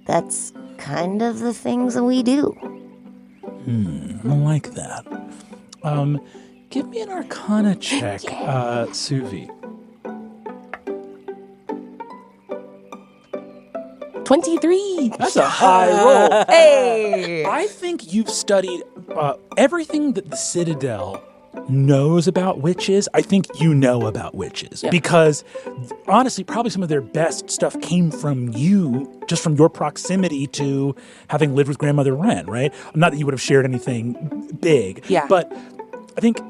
That's kind of the things that we do. I like that. Give me an Arcana check, Suvi. 23. That's a high roll. Hey! I think you've studied everything that the Citadel knows about witches. I think you know about witches because honestly, probably some of their best stuff came from you, just from your proximity to having lived with Grandmother Wren, right? Not that you would have shared anything big, but I think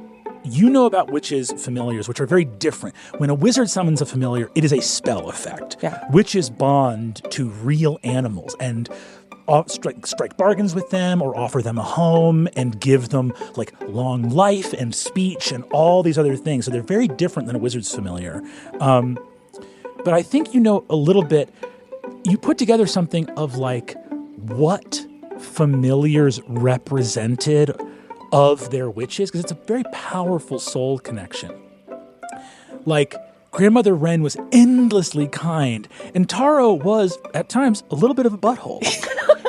you know about witches' familiars, which are very different. When a wizard summons a familiar, it is a spell effect. Yeah. Witches bond to real animals and strike bargains with them or offer them a home and give them like long life and speech and all these other things. So they're very different than a wizard's familiar. But I think you know a little bit. You put together something of like what familiars represented of their witches, because it's a very powerful soul connection. Like, Grandmother Wren was endlessly kind, and Taro was, at times, a little bit of a butthole.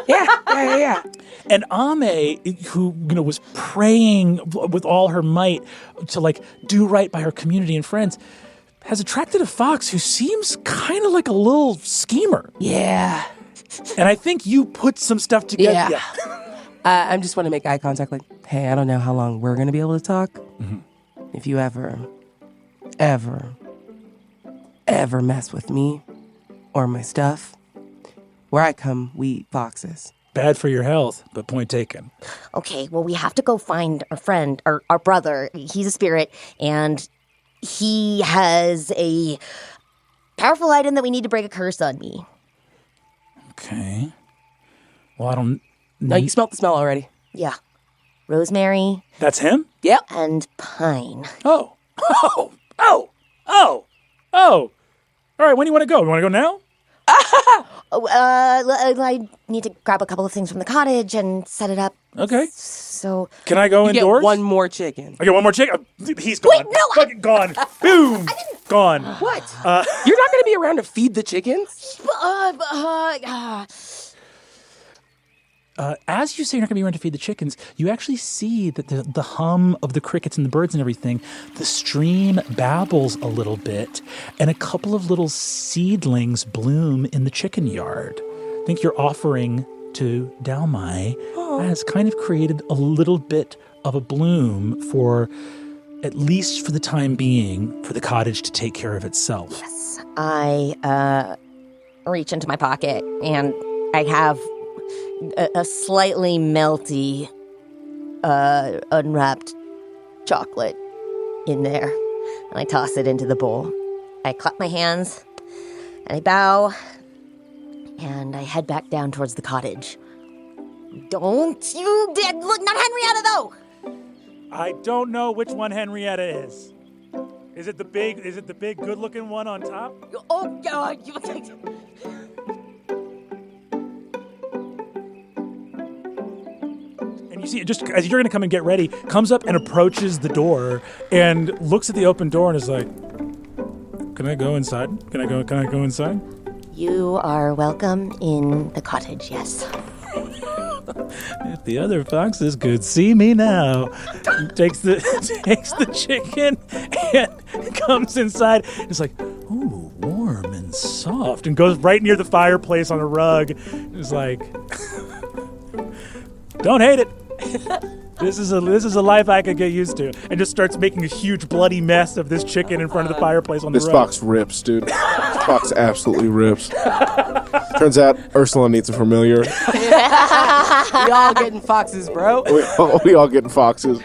Yeah. And Ame, who was praying with all her might to like do right by her community and friends, has attracted a fox who seems kind of like a little schemer. Yeah. And I think you put some stuff together. Yeah. I just want to make eye contact like, hey, I don't know how long we're going to be able to talk. Mm-hmm. If you ever mess with me or my stuff, where I come, we eat foxes. Bad for your health, but point taken. Okay, well, we have to go find our friend, our brother. He's a spirit, and he has a powerful item that we need to break a curse on me. Okay. Well, I don't... No, you smelled the smell already. Yeah. Rosemary. That's him? Yep. And pine. Oh. All right, when do you want to go? You want to go now? I need to grab a couple of things from the cottage and set it up. Okay. So... Can I go indoors? Get one more chicken. I get one more chicken? He's gone. Wait, no! Fucking gone. Boom! Gone. What? You're not going to be around to feed the chickens? As you say you're not going to be around to feed the chickens, you actually see that the hum of the crickets and the birds and everything, the stream babbles a little bit, and a couple of little seedlings bloom in the chicken yard. I think your offering to Dalmai has kind of created a little bit of a bloom for, at least for the time being, for the cottage to take care of itself. Yes. I reach into my pocket, and I have a slightly melty, unwrapped chocolate in there. And I toss it into the bowl. I clap my hands, and I bow, and I head back down towards the cottage. Don't you dare look, not Henrietta though. I don't know which one Henrietta is. Is it the big good-looking one on top? Oh God! And you see it just as you're going to come and get ready, comes up and approaches the door and looks at the open door and is like, "Can I go inside? Can I go inside?" You are welcome in the cottage. Yes. If the other foxes could see me now. Takes the chicken and comes inside. It's like, ooh, warm and soft, and goes right near the fireplace on a rug. It's like, don't hate it. This is a life I could get used to. And just starts making a huge bloody mess of this chicken in front of the fireplace on the rug. This fox rips, dude. This fox absolutely rips. Turns out Ursula needs a familiar. We all getting foxes, bro. We all getting foxes.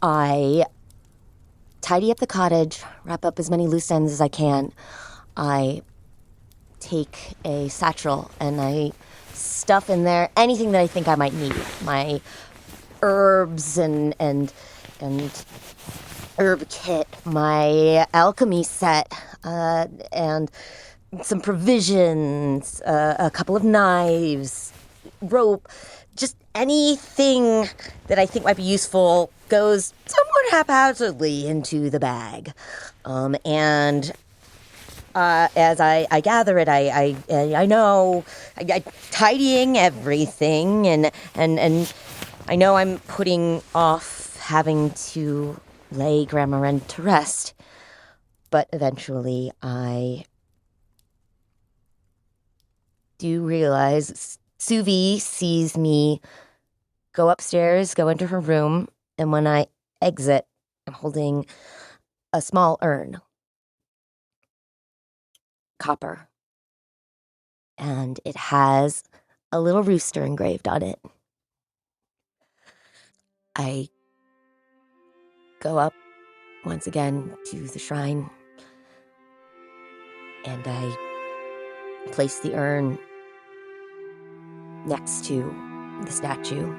I tidy up the cottage, wrap up as many loose ends as I can. I take a satchel and I stuff in there anything that I think I might need. My herbs and herb kit, my alchemy set, and some provisions, a couple of knives, rope, just anything that I think might be useful goes somewhat haphazardly into the bag. And as I gather it, I know I tidying everything, and I know I'm putting off having to lay Grandma Wren to rest, but eventually I do realize Suvi sees me go upstairs, go into her room, and when I exit, I'm holding a small urn. Copper. And it has a little rooster engraved on it. I go up once again to the shrine, and I place the urn next to the statue.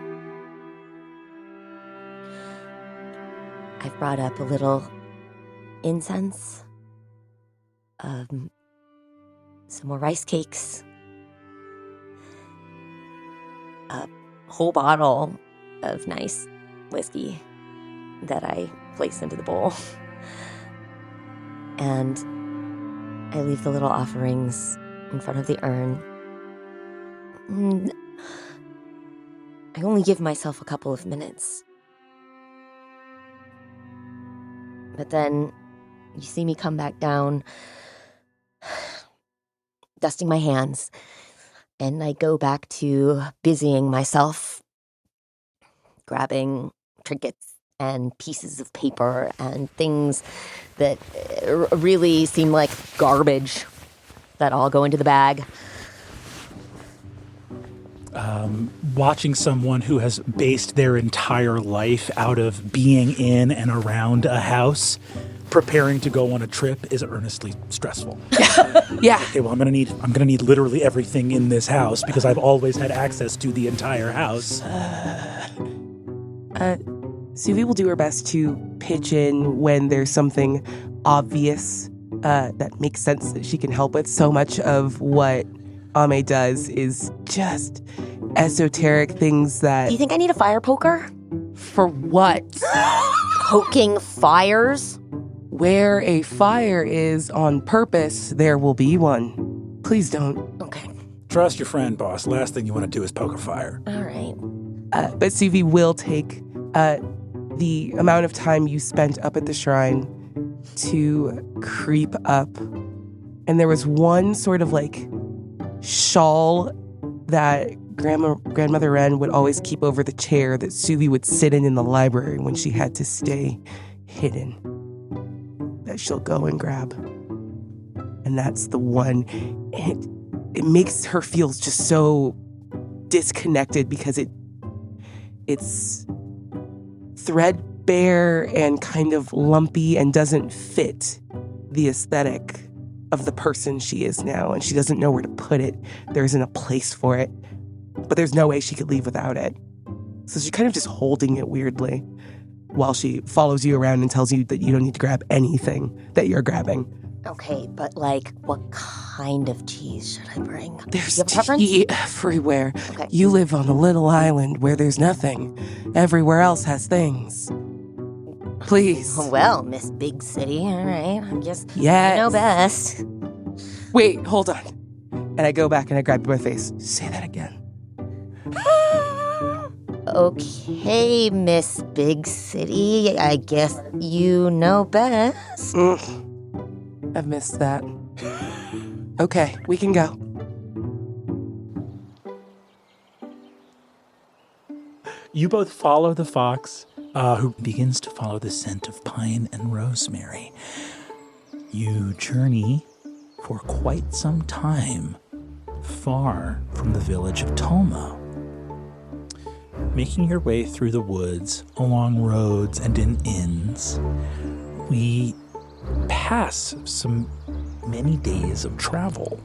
I've brought up a little incense, some more rice cakes, a whole bottle of nice whiskey that I place into the bowl. And I leave the little offerings in front of the urn. And I only give myself a couple of minutes. But then you see me come back down, dusting my hands, and I go back to busying myself, grabbing trinkets and pieces of paper and things that really seem like garbage that all go into the bag. Watching someone who has based their entire life out of being in and around a house, preparing to go on a trip is earnestly stressful. Yeah. Okay, well, I'm gonna need literally everything in this house because I've always had access to the entire house. Suvi will do her best to pitch in when there's something obvious that makes sense that she can help with. So much of what Ame does is just esoteric things that... Do you think I need a fire poker? For what? Poking fires? Where a fire is on purpose, there will be one. Please don't. Okay. Trust your friend, boss. Last thing you want to do is poke a fire. All right. But Suvi will take the amount of time you spent up at the shrine to creep up. And there was one sort of like shawl that Grandmother Wren would always keep over the chair that Suvi would sit in the library when she had to stay hidden, that she'll go and grab. And that's the one. And it makes her feel just so disconnected because it's threadbare and kind of lumpy and doesn't fit the aesthetic of the person she is now, and she doesn't know where to put it. There isn't a place for it, but there's no way she could leave without it. So she's kind of just holding it weirdly while she follows you around and tells you that you don't need to grab anything that you're grabbing. Okay, but like, what kind of cheese should I bring? There's You have a preference? tea everywhere. Okay. You live on a little island where there's nothing. Everywhere else has things. Please. Well, Miss Big City, all right. I guess Yes. you know best. Wait, hold on. And I go back and I grab you by the face. Say that again. Okay, Miss Big City, I guess you know best. I've missed that. Okay, we can go. You both follow the fox, who begins to follow the scent of pine and rosemary. You journey for quite some time far from the village of Toma. Making your way through the woods, along roads, and in inns, we pass many days of travel.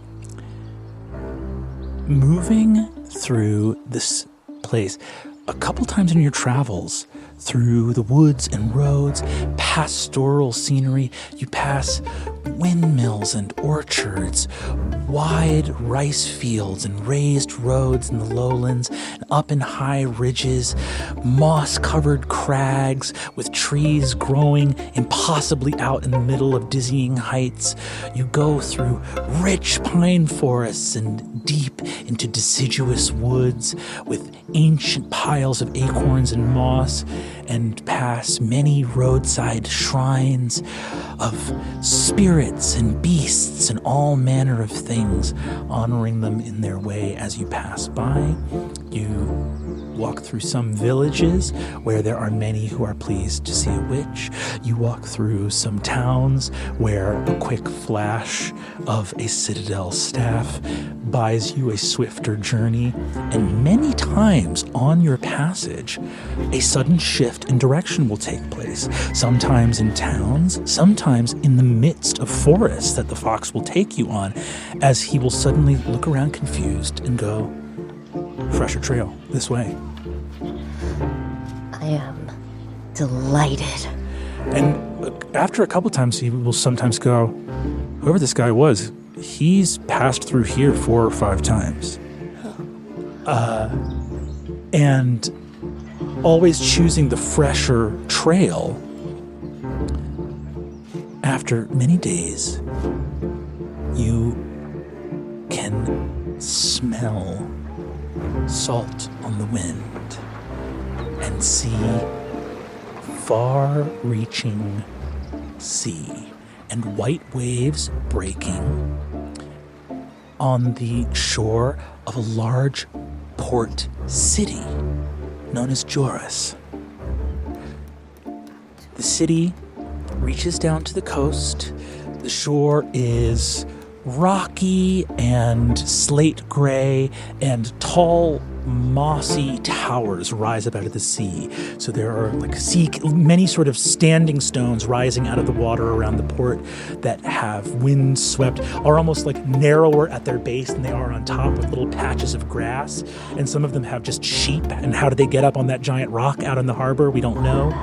Moving through this place, a couple times in your travels, through the woods and roads, pastoral scenery, you pass windmills and orchards, wide rice fields and raised roads in the lowlands, and up in high ridges, moss-covered crags with trees growing impossibly out in the middle of dizzying heights. You go through rich pine forests and deep into deciduous woods with ancient piles of acorns and moss, and pass many roadside shrines of spirits and beasts and all manner of things, honoring them in their way as you pass by. You walk through some villages where there are many who are pleased to see a witch. You walk through some towns where a quick flash of a citadel staff buys you a swifter journey, and many times on your passage, a sudden shift in direction will take place. Sometimes in towns, sometimes in the midst of forests that the fox will take you on, as he will suddenly look around confused and go, "Fresher trail, this way." I am delighted. And after a couple times, he will sometimes go, "Whoever this guy was, he's passed through here 4 or 5 times." And always choosing the fresher trail. After many days, you can smell salt on the wind and see far-reaching sea and white waves breaking on the shore of a large port city known as Joris. The city reaches down to the coast. The shore is rocky and slate gray, and tall, mossy towers rise up out of the sea. So there are many sort of standing stones rising out of the water around the port that have wind-swept, are almost like narrower at their base than they are on top, with little patches of grass. And some of them have just sheep. And how did they get up on that giant rock out in the harbor? We don't know.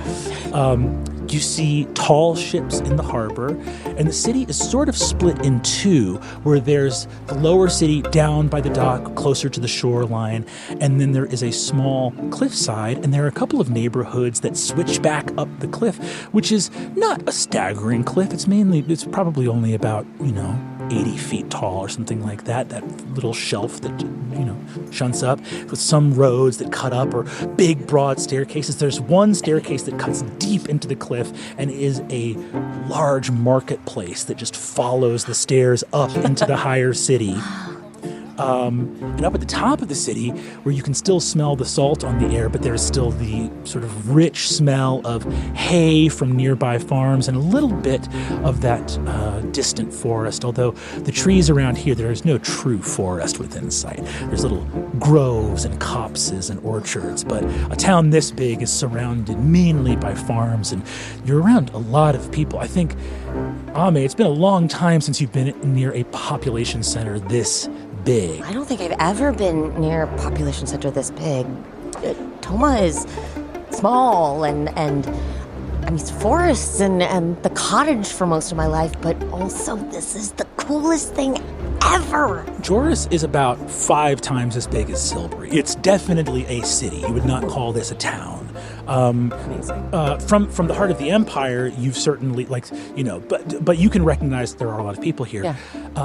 You see tall ships in the harbor, and the city is sort of split in two, where there's the lower city down by the dock closer to the shoreline, and then there is a small cliffside, and there are a couple of neighborhoods that switch back up the cliff, which is not a staggering cliff. It's probably only about, 80 feet tall or something like that little shelf that, shunts up, with some roads that cut up, or big broad staircases. There's one staircase that cuts deep into the cliff and is a large marketplace that just follows the stairs up into the higher city. And up at the top of the city, where you can still smell the salt on the air, but there's still the sort of rich smell of hay from nearby farms and a little bit of that distant forest. Although the trees around here, there is no true forest within sight. There's little groves and copses and orchards, but a town this big is surrounded mainly by farms, and you're around a lot of people. I think, Ame, it's been a long time since you've been near a population center this big. I don't think I've ever been near a population center this big. Toma is small and I mean, it's forests and the cottage for most of my life, but also this is the coolest thing ever. Joris is about 5 times as big as Silbury. It's definitely a city. You would not call this a town. Amazing. From the heart of the empire, you've certainly, but you can recognize there are a lot of people here. Yeah.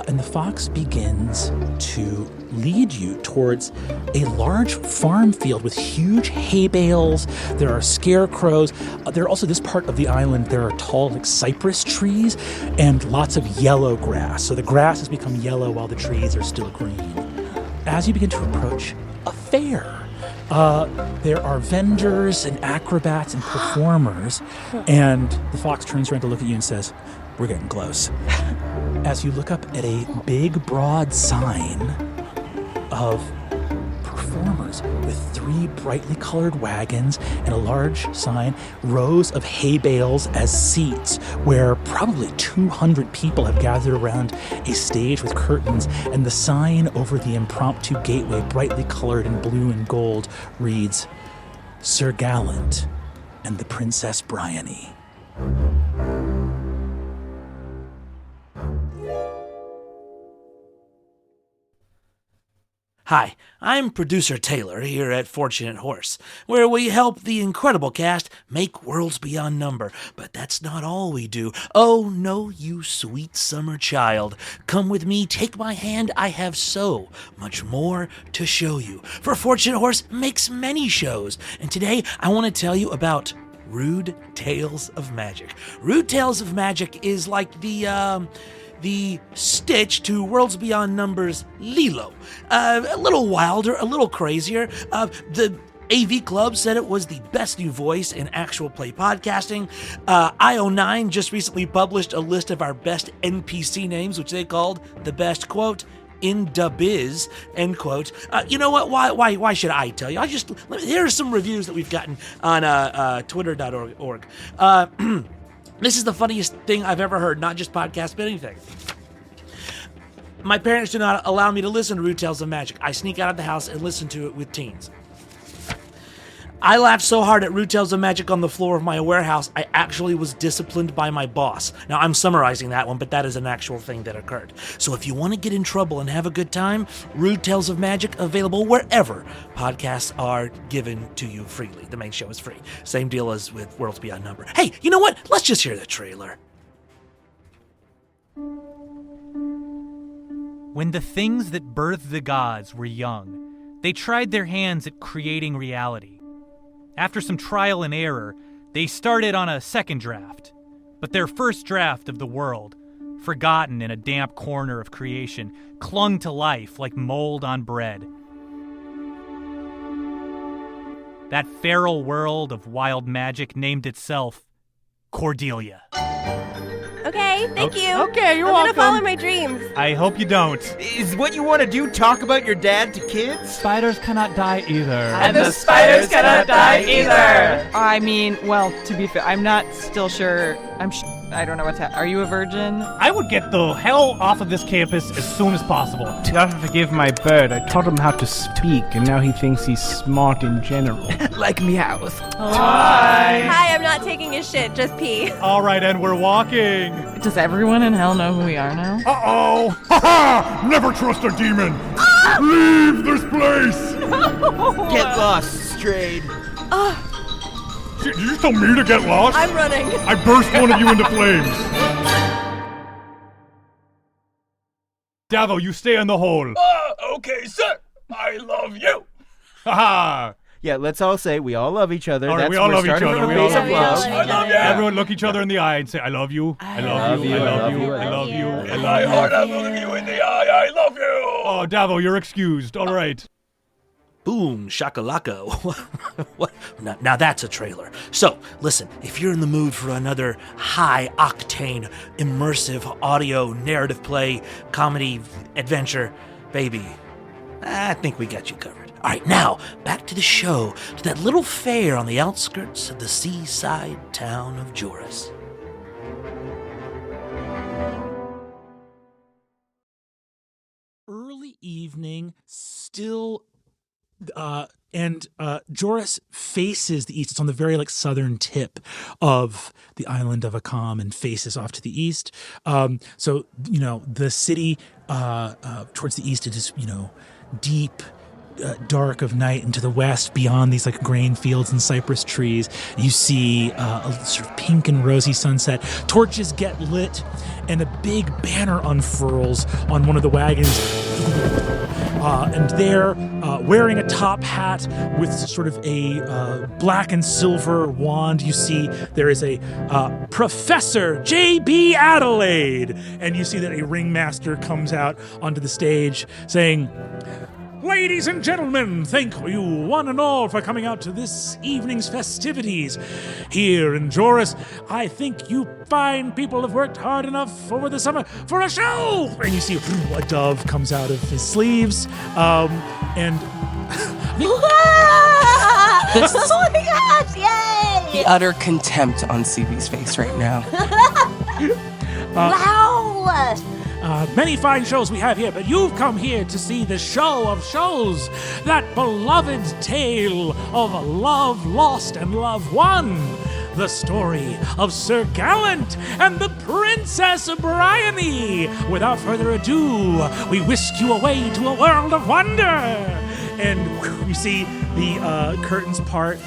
And the fox begins to lead you towards a large farm field with huge hay bales. There are scarecrows. There are also, this part of the island, there are tall cypress trees and lots of yellow grass. So the grass has become yellow while the trees are still green. As you begin to approach a fair, there are vendors and acrobats and performers, and the fox turns around to look at you and says, "We're getting close." As you look up at a big, broad sign of performers with 3 brightly colored wagons and a large sign, rows of hay bales as seats, where probably 200 people have gathered around a stage with curtains, and the sign over the impromptu gateway, brightly colored in blue and gold, reads, "Sir Gallant and the Princess Bryony." Hi, I'm producer Taylor here at Fortunate Horse, where we help the incredible cast make worlds beyond number. But that's not all we do. Oh, no, you sweet summer child. Come with me, take my hand. I have so much more to show you. For Fortunate Horse makes many shows, and today I want to tell you about Rude Tales of Magic. Rude Tales of Magic is like the Stitch to Worlds Beyond Numbers Lilo. A little wilder, a little crazier. The AV Club said it was the best new voice in actual play podcasting. IO9 just recently published a list of our best NPC names, which they called the best, quote, in da biz, end quote. You know what? Why should I tell you? Here are some reviews that we've gotten on twitter.org. This is the funniest thing I've ever heard, not just podcast, but anything. My parents do not allow me to listen to Rude Tales of Magic. I sneak out of the house and listen to it with teens. I laughed so hard at Rude Tales of Magic on the floor of my warehouse, I actually was disciplined by my boss. Now, I'm summarizing that one, but that is an actual thing that occurred. So if you want to get in trouble and have a good time, Rude Tales of Magic available wherever podcasts are given to you freely. The main show is free. Same deal as with Worlds Beyond Number. Hey, you know what? Let's just hear the trailer. When the things that birthed the gods were young, they tried their hands at creating reality. After some trial and error, they started on a second draft. But their first draft of the world, forgotten in a damp corner of creation, clung to life like mold on bread. That feral world of wild magic named itself Cordelia. Okay, thank you. Okay, you're I'm welcome. gonna follow my dreams. I hope you don't. Is what you want to do talk about your dad to kids? Spiders cannot die either. And the spiders cannot die either. I mean, well, to be fair, I'm not still sure. I don't know what's happening. Are you a virgin? I would get the hell off of this campus as soon as possible. You have to forgive my bird. I taught him how to speak, and now he thinks he's smart in general. Like meows. Hi. Hi, I'm not taking a shit, just pee. All right, and we're walking. Does everyone in hell know who we are now? Uh-oh! Ha-ha! Never trust a demon! Leave this place! Get lost, Strayed. Did you tell me to get lost? I'm running. I burst one of you into flames. Davo, you stay in the hole. Okay, sir. I love you. Ha-ha! Yeah, let's all say we all love each other. All right, That's we all we're love each starting other. from a We all base love of each love. other. I love you. Everyone look each other in the eye and say, I love you. I love you. I love you. I love you. I love you. Look you in the eye. I love you. Oh, Davo, you're excused. All right. Boom, shakalaka. What? Now that's a trailer. So, listen, if you're in the mood for another high-octane, immersive audio narrative play, comedy, adventure, baby, I think we got you covered. All right, now, back to the show, to that little fair on the outskirts of the seaside town of Joris. Early evening, still, and Joris faces the east. It's on the very southern tip of the island of Akam and faces off to the east. So the city towards the east, it is deep. Dark of night, and to the west, beyond these grain fields and cypress trees, you see a sort of pink and rosy sunset. Torches get lit, and a big banner unfurls on one of the wagons. And there, wearing a top hat with sort of a black and silver wand, you see there is a Professor J.B. Adelaide. And you see that a ringmaster comes out onto the stage saying, "Ladies and gentlemen, thank you one and all for coming out to this evening's festivities here in Joris. I think you fine people have worked hard enough over the summer for a show!" And you see a dove comes out of his sleeves, and... Oh my gosh, yay! The utter contempt on CB's face right now. Wow! Many fine shows we have here, but you've come here to see the show of shows, that beloved tale of love lost and love won, the story of Sir Gallant and the Princess Bryony. Without further ado, we whisk you away to a world of wonder. And you see the curtains part.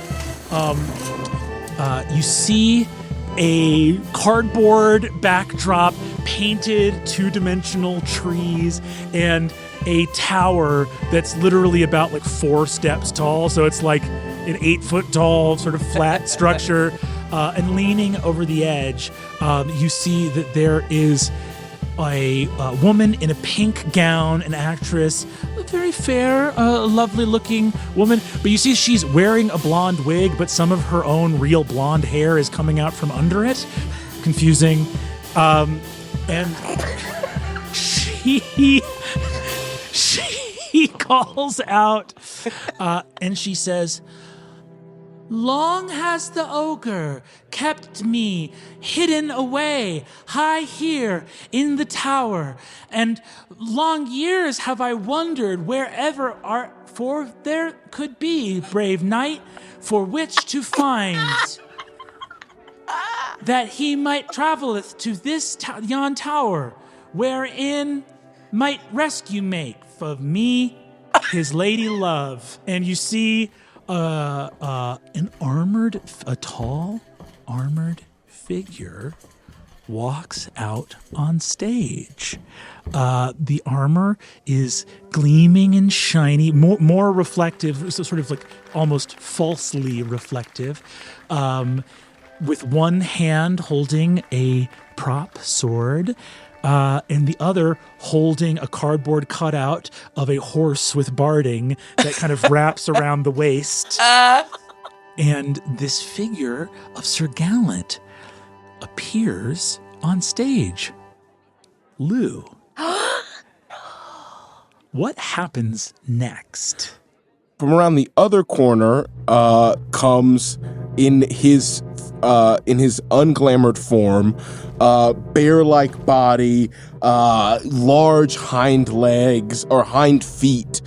You see a cardboard backdrop, painted two-dimensional trees, and a tower that's literally about 4 steps tall. So it's like an 8-foot tall sort of flat structure. And leaning over the edge, you see that there is a woman in a pink gown, an actress, a very fair, lovely-looking woman. But you see she's wearing a blonde wig, but some of her own real blonde hair is coming out from under it. Confusing. And she calls out, and she says, "Long has the ogre kept me hidden away, high here in the tower, and long years have I wondered wherever for there could be, brave knight, for which to find that he might traveleth to this yon tower, wherein might rescue make of me, his lady love." And you see a tall armored figure walks out on stage. The armor is gleaming and shiny, more reflective, so sort of almost falsely reflective, with one hand holding a prop sword, and the other holding a cardboard cutout of a horse with barding that kind of wraps around the waist. And this figure of Sir Gallant appears on stage. Lou, what happens next? From around the other corner comes in his unglamoured form, bear-like body, large hind legs or hind feet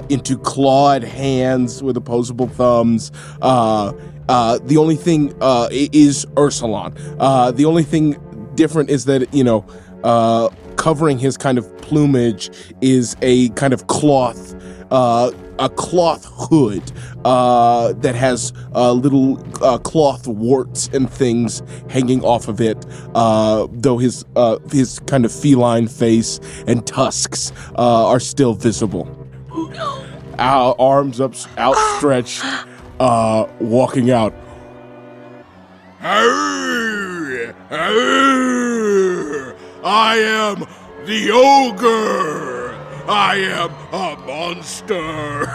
into clawed hands with opposable thumbs. The only thing is Ursulon. The only thing different is that, covering his kind of plumage is a kind of cloth hood that has little cloth warts and things hanging off of it, though his kind of feline face and tusks are still visible. arms outstretched, walking out. I am the ogre. I am a monster.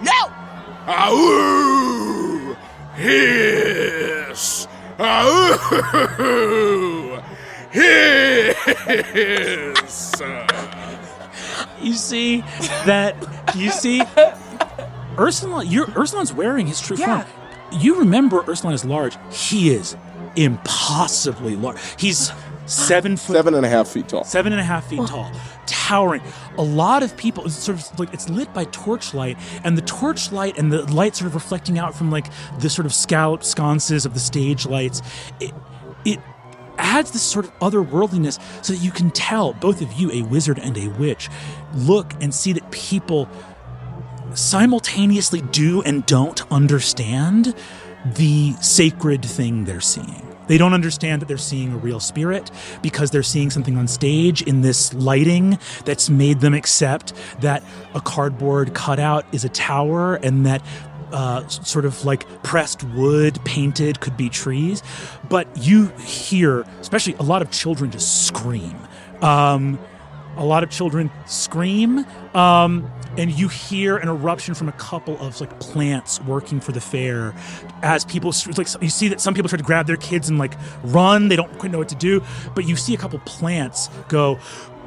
No! Ahoo! Hiss! Ahoo! Hiss! You see, Ursulon's wearing his true form. You remember Ursulon is large. He is impossibly large. He's 7 foot. 7.5 feet tall. 7.5 feet tall. Towering. A lot of people, it's sort of like it's lit by torchlight, and the torchlight and the light sort of reflecting out from like the sort of scalloped sconces of the stage lights. It adds this sort of otherworldliness so that you can tell, both of you, a wizard and a witch, look and see that people simultaneously do and don't understand the sacred thing they're seeing. They don't understand that they're seeing a real spirit because they're seeing something on stage in this lighting that's made them accept that a cardboard cutout is a tower and that sort of like pressed wood painted could be trees. But you hear, especially a lot of children just scream. And you hear an eruption from a couple of like plants working for the fair as people, like, you see that some people try to grab their kids and like run. They don't quite know what to do, but you see a couple plants go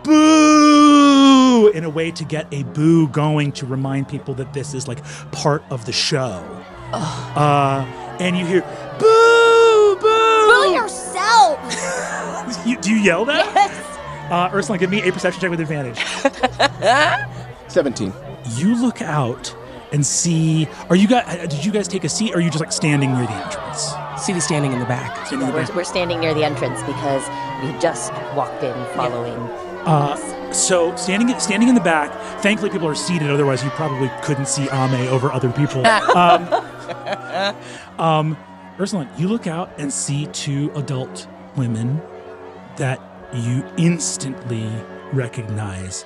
boo in a way to get a boo going to remind people that this is like part of the show. And you hear boo, boo. Boo yourself! Do you yell that? Yes. Ursula, give me a perception check with advantage. 17. You look out and see. Did you guys take a seat, or are you just like standing near the entrance? Suvi standing in the back. We're standing near the entrance because we just walked in following. So standing in the back. Thankfully, people are seated. Otherwise, you probably couldn't see Ame over other people. Ursula, you look out and see 2 adult women that you instantly recognize.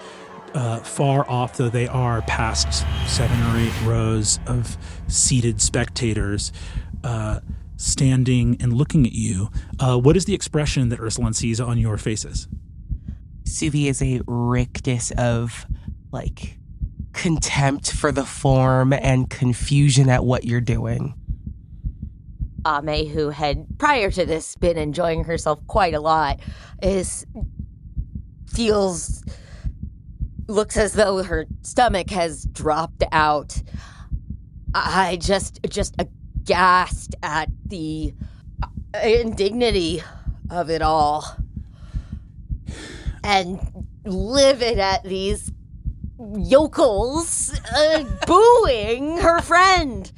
Far off though they are, past 7 or 8 rows of seated spectators, standing and looking at you. What is the expression that Ursulon sees on your faces? Suvi is a rictus of like contempt for the form and confusion at what you're doing. Ame, who had prior to this been enjoying herself quite a lot, looks as though her stomach has dropped out. I just aghast at the indignity of it all. And livid at these yokels booing her friend.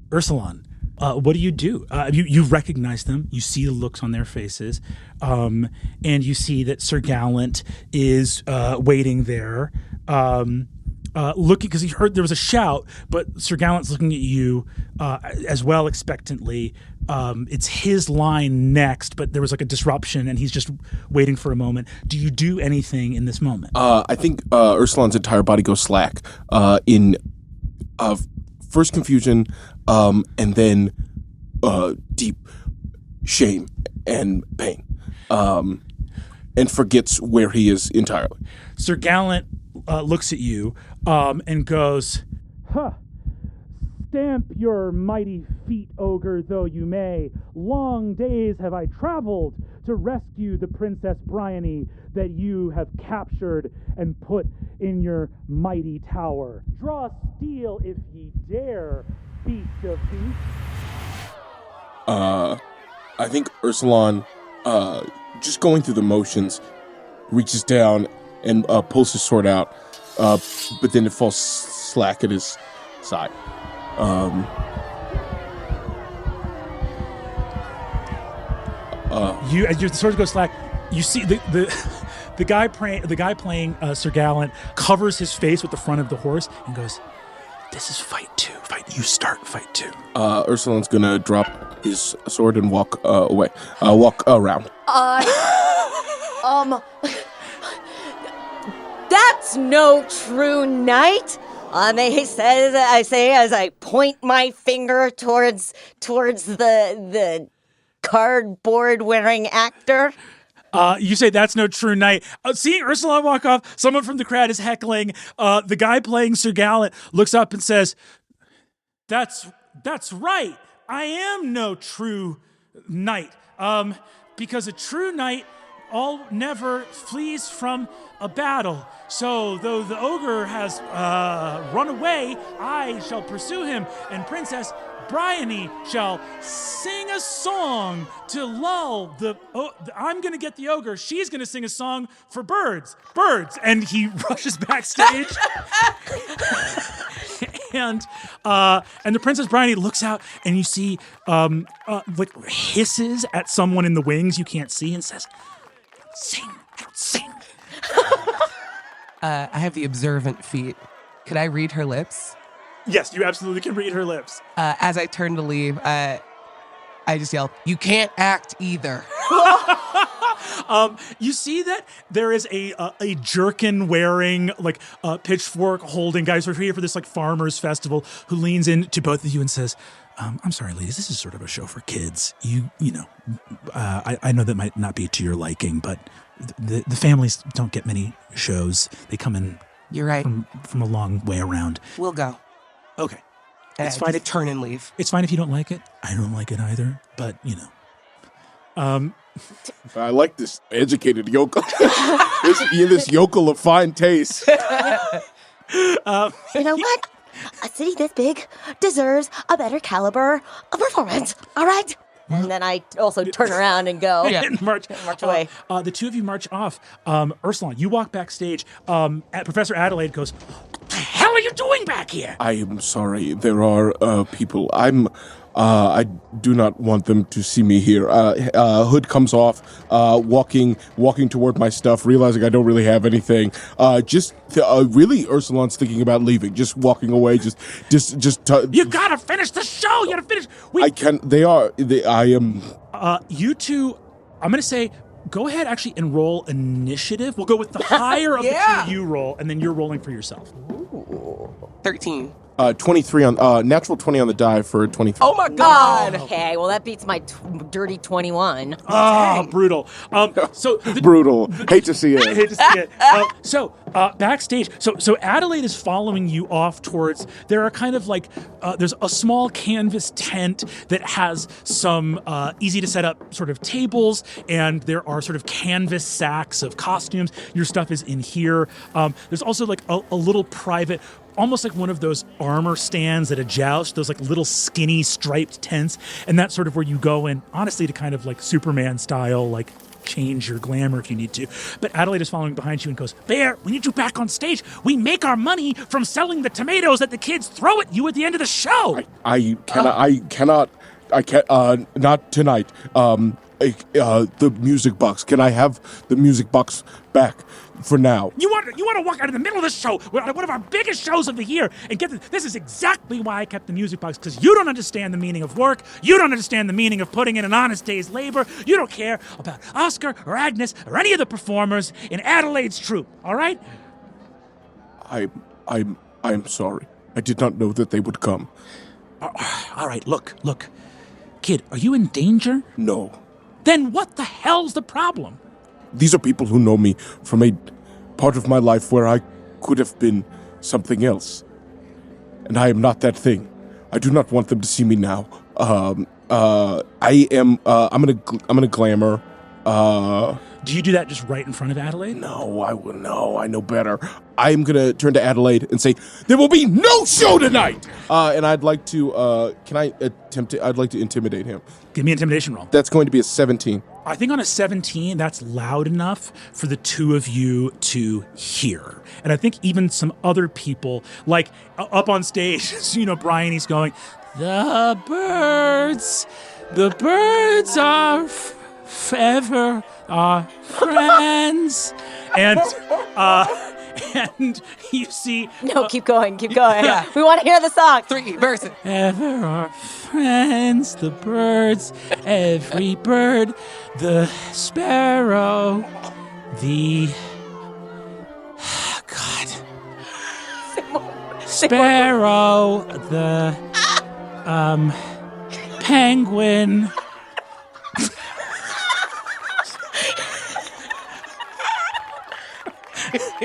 Ursulon, what do? You recognize them. You see the looks on their faces. And you see that Sir Gallant is waiting there, looking, because he heard there was a shout, but Sir Gallant's looking at you as well expectantly. It's his line next, but there was like a disruption, and he's just waiting for a moment. Do you do anything in this moment? I think Ursulon's entire body goes slack in first confusion, and then deep shame and pain, and forgets where he is entirely. Sir Gallant looks at you and goes, "Stamp your mighty feet, ogre, though you may. Long days have I traveled to rescue the Princess Bryony that you have captured and put in your mighty tower. Draw steel if ye dare, beast of beasts." I think Ursulon, just going through the motions, reaches down and pulls his sword out, but then it falls slack at his side. You, as the sword goes slack, you see the guy playing Sir Gallant covers his face with the front of the horse and goes, "This is fight 2. You start fight 2." Ursulon's gonna drop his sword and walk away. Walk around. Dad! That's no true knight. I say as I point my finger towards the cardboard-wearing actor. You say that's no true knight. Seeing Ursula walk off, someone from the crowd is heckling. The guy playing Sir Gallant looks up and says, That's right. I am no true knight. Because a true knight never flees from a battle. So though the ogre has run away, I shall pursue him, and Princess Bryony shall sing a song to lull I'm gonna get the ogre. She's gonna sing a song for birds. And he rushes backstage. And the Princess Bryony looks out, and you see like hisses at someone in the wings you can't see, and says, "Sing. I have the observant feat. Could I read her lips? Yes, you absolutely can read her lips. As I turn to leave, I just yell, "You can't act either." You see that there is a jerkin wearing, like pitchfork holding guy who's here for this like farmers festival, who leans in to both of you and says, "I'm sorry, ladies, this is sort of a show for kids. You know, I know that might not be to your liking, but the families don't get many shows. They come in. You're right. From a long way around. We'll go." Okay. It's fine to turn and leave. It's fine if you don't like it. I don't like it either, but you know. I like this educated yokel. this yokel of fine taste. You know what? A city this big deserves a better caliber of performance. All right? And then I also turn around and go. And march away. The two of you march off. Ursula, you walk backstage. Professor Adelaide goes, "What the hell are you doing back here?" I am sorry. There are people. I do not want them to see me here. Hood comes off, walking toward my stuff, realizing I don't really have anything. Really, Ursulon's thinking about leaving, just walking away. You gotta finish the show. You gotta finish. I am. You two. I'm gonna say, go ahead, actually, and roll initiative. We'll go with the higher of the two you roll, and then you're rolling for yourself. Ooh. 13. 23 on natural 20 on the die for 23. Oh my God! Okay, well that beats my dirty 21. Oh, brutal. Brutal. Hate to see it. Hate to see it. Backstage, so Adelaide is following you off towards. There are kind of like there's a small canvas tent that has some easy to set up sort of tables, and there are sort of canvas sacks of costumes. Your stuff is in here. There's also like a little private, almost like one of those armor stands at a joust, those like little skinny striped tents, and that's sort of where you go in, honestly, to kind of like Superman style, like change your glamour if you need to. But Adelaide is following behind you and goes, "Bear, we need you back on stage. We make our money from selling the tomatoes that the kids throw at you at the end of the show." I cannot, not tonight. The music box. Can I have the music box back for now? You want to walk out in the middle of the show, one of our biggest shows of the year, and get this is exactly why I kept the music box, because you don't understand the meaning of work. You don't understand the meaning of putting in an honest day's labor. You don't care about Oscar or Agnes or any of the performers in Adelaide's troupe. All right? I'm sorry. I did not know that they would come. All right, look. Kid, are you in danger? No. Then what the hell's the problem? These are people who know me from a part of my life where I could have been something else. And I am not that thing. I do not want them to see me now. I'm gonna glamour. Do you do that just right in front of Adelaide? No, I know better. I'm gonna turn to Adelaide and say, "There will be no show tonight!" And I'd like to, I'd like to intimidate him. Give me an intimidation roll. That's going to be a 17. I think on a 17, that's loud enough for the two of you to hear. And I think even some other people, like up on stage, Bryony's going, the birds are forever our friends. And you see... No, keep going. Yeah. We want to hear the song. 3 verses. Ever our friends, the birds, every bird, the sparrow, the... God sparrow, the penguin.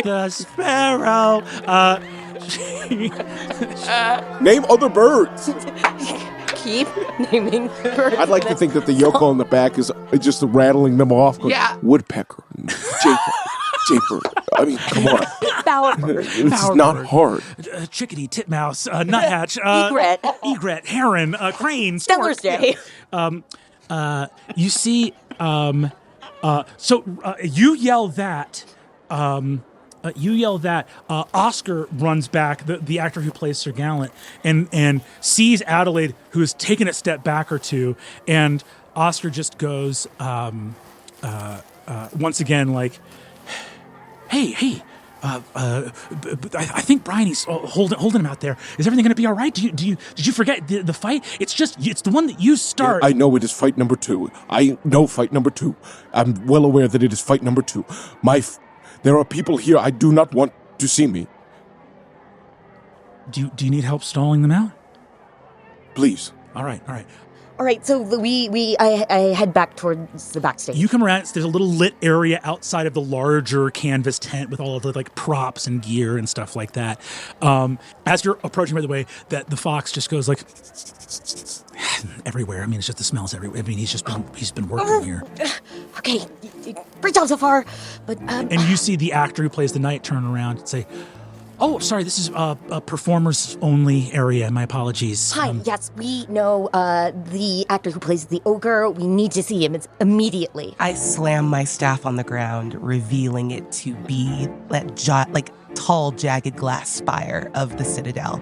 The sparrow. Name other birds. Keep naming birds. I'd like to think that the yokel on the back is just rattling them off. Going, Yeah. Woodpecker, jaybird. I mean, come on. Bowerbird. It's not hard. Chickadee, titmouse, nuthatch, egret, heron, crane, stork. Stellar's Day. You see, so you yell that. Oscar runs back, the actor who plays Sir Gallant, and sees Adelaide, who has taken a step back or two, and Oscar just goes, once again, like, hey, I think Bryony's holding him out there. Is everything going to be all right? Did you forget the fight? It's the one that you start. I know it is fight number 2. I know fight number 2. I'm well aware that it is fight number 2. There are people here I do not want to see me. Do you need help stalling them out? Please. All right. All right, so I head back towards the backstage. You come around. There's a little lit area outside of the larger canvas tent with all of the like props and gear and stuff like that. As you're approaching, by the way, that the fox just goes like everywhere. I mean, it's just the smells everywhere. I mean, he's been working here. Okay, great job so far, but and you see the actor who plays the knight turn around and say, "Oh, sorry, this is a performers only area. My apologies." Hi, yes, we know the actor who plays the ogre. We need to see him. It's immediately. I slam my staff on the ground, revealing it to be that tall, jagged glass spire of the Citadel.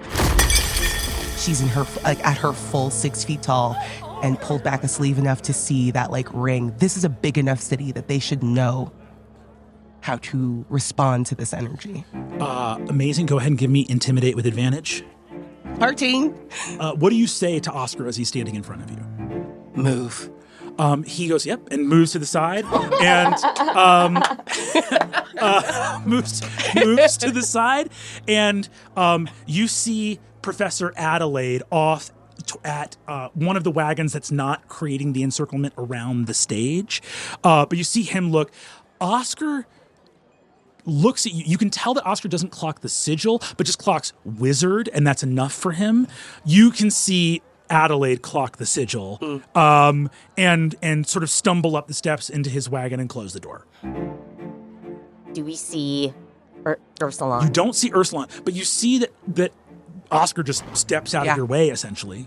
She's in her at her full 6 feet tall, and pulled back a sleeve enough to see that ring. This is a big enough city that they should know how to respond to this energy. Amazing. Go ahead and give me intimidate with advantage. 13. What do you say to Oscar as he's standing in front of you? Move. He goes, yep, and moves to the side, and moves to the side, and you see Professor Adelaide off at one of the wagons that's not creating the encirclement around the stage. But you see him look. Oscar looks at you. You can tell that Oscar doesn't clock the sigil, but just clocks wizard, and that's enough for him. You can see Adelaide clock the sigil, and sort of stumble up the steps into his wagon and close the door. Do we see Ursulon? You don't see Ursulon, but you see that Oscar just steps out of your way, essentially.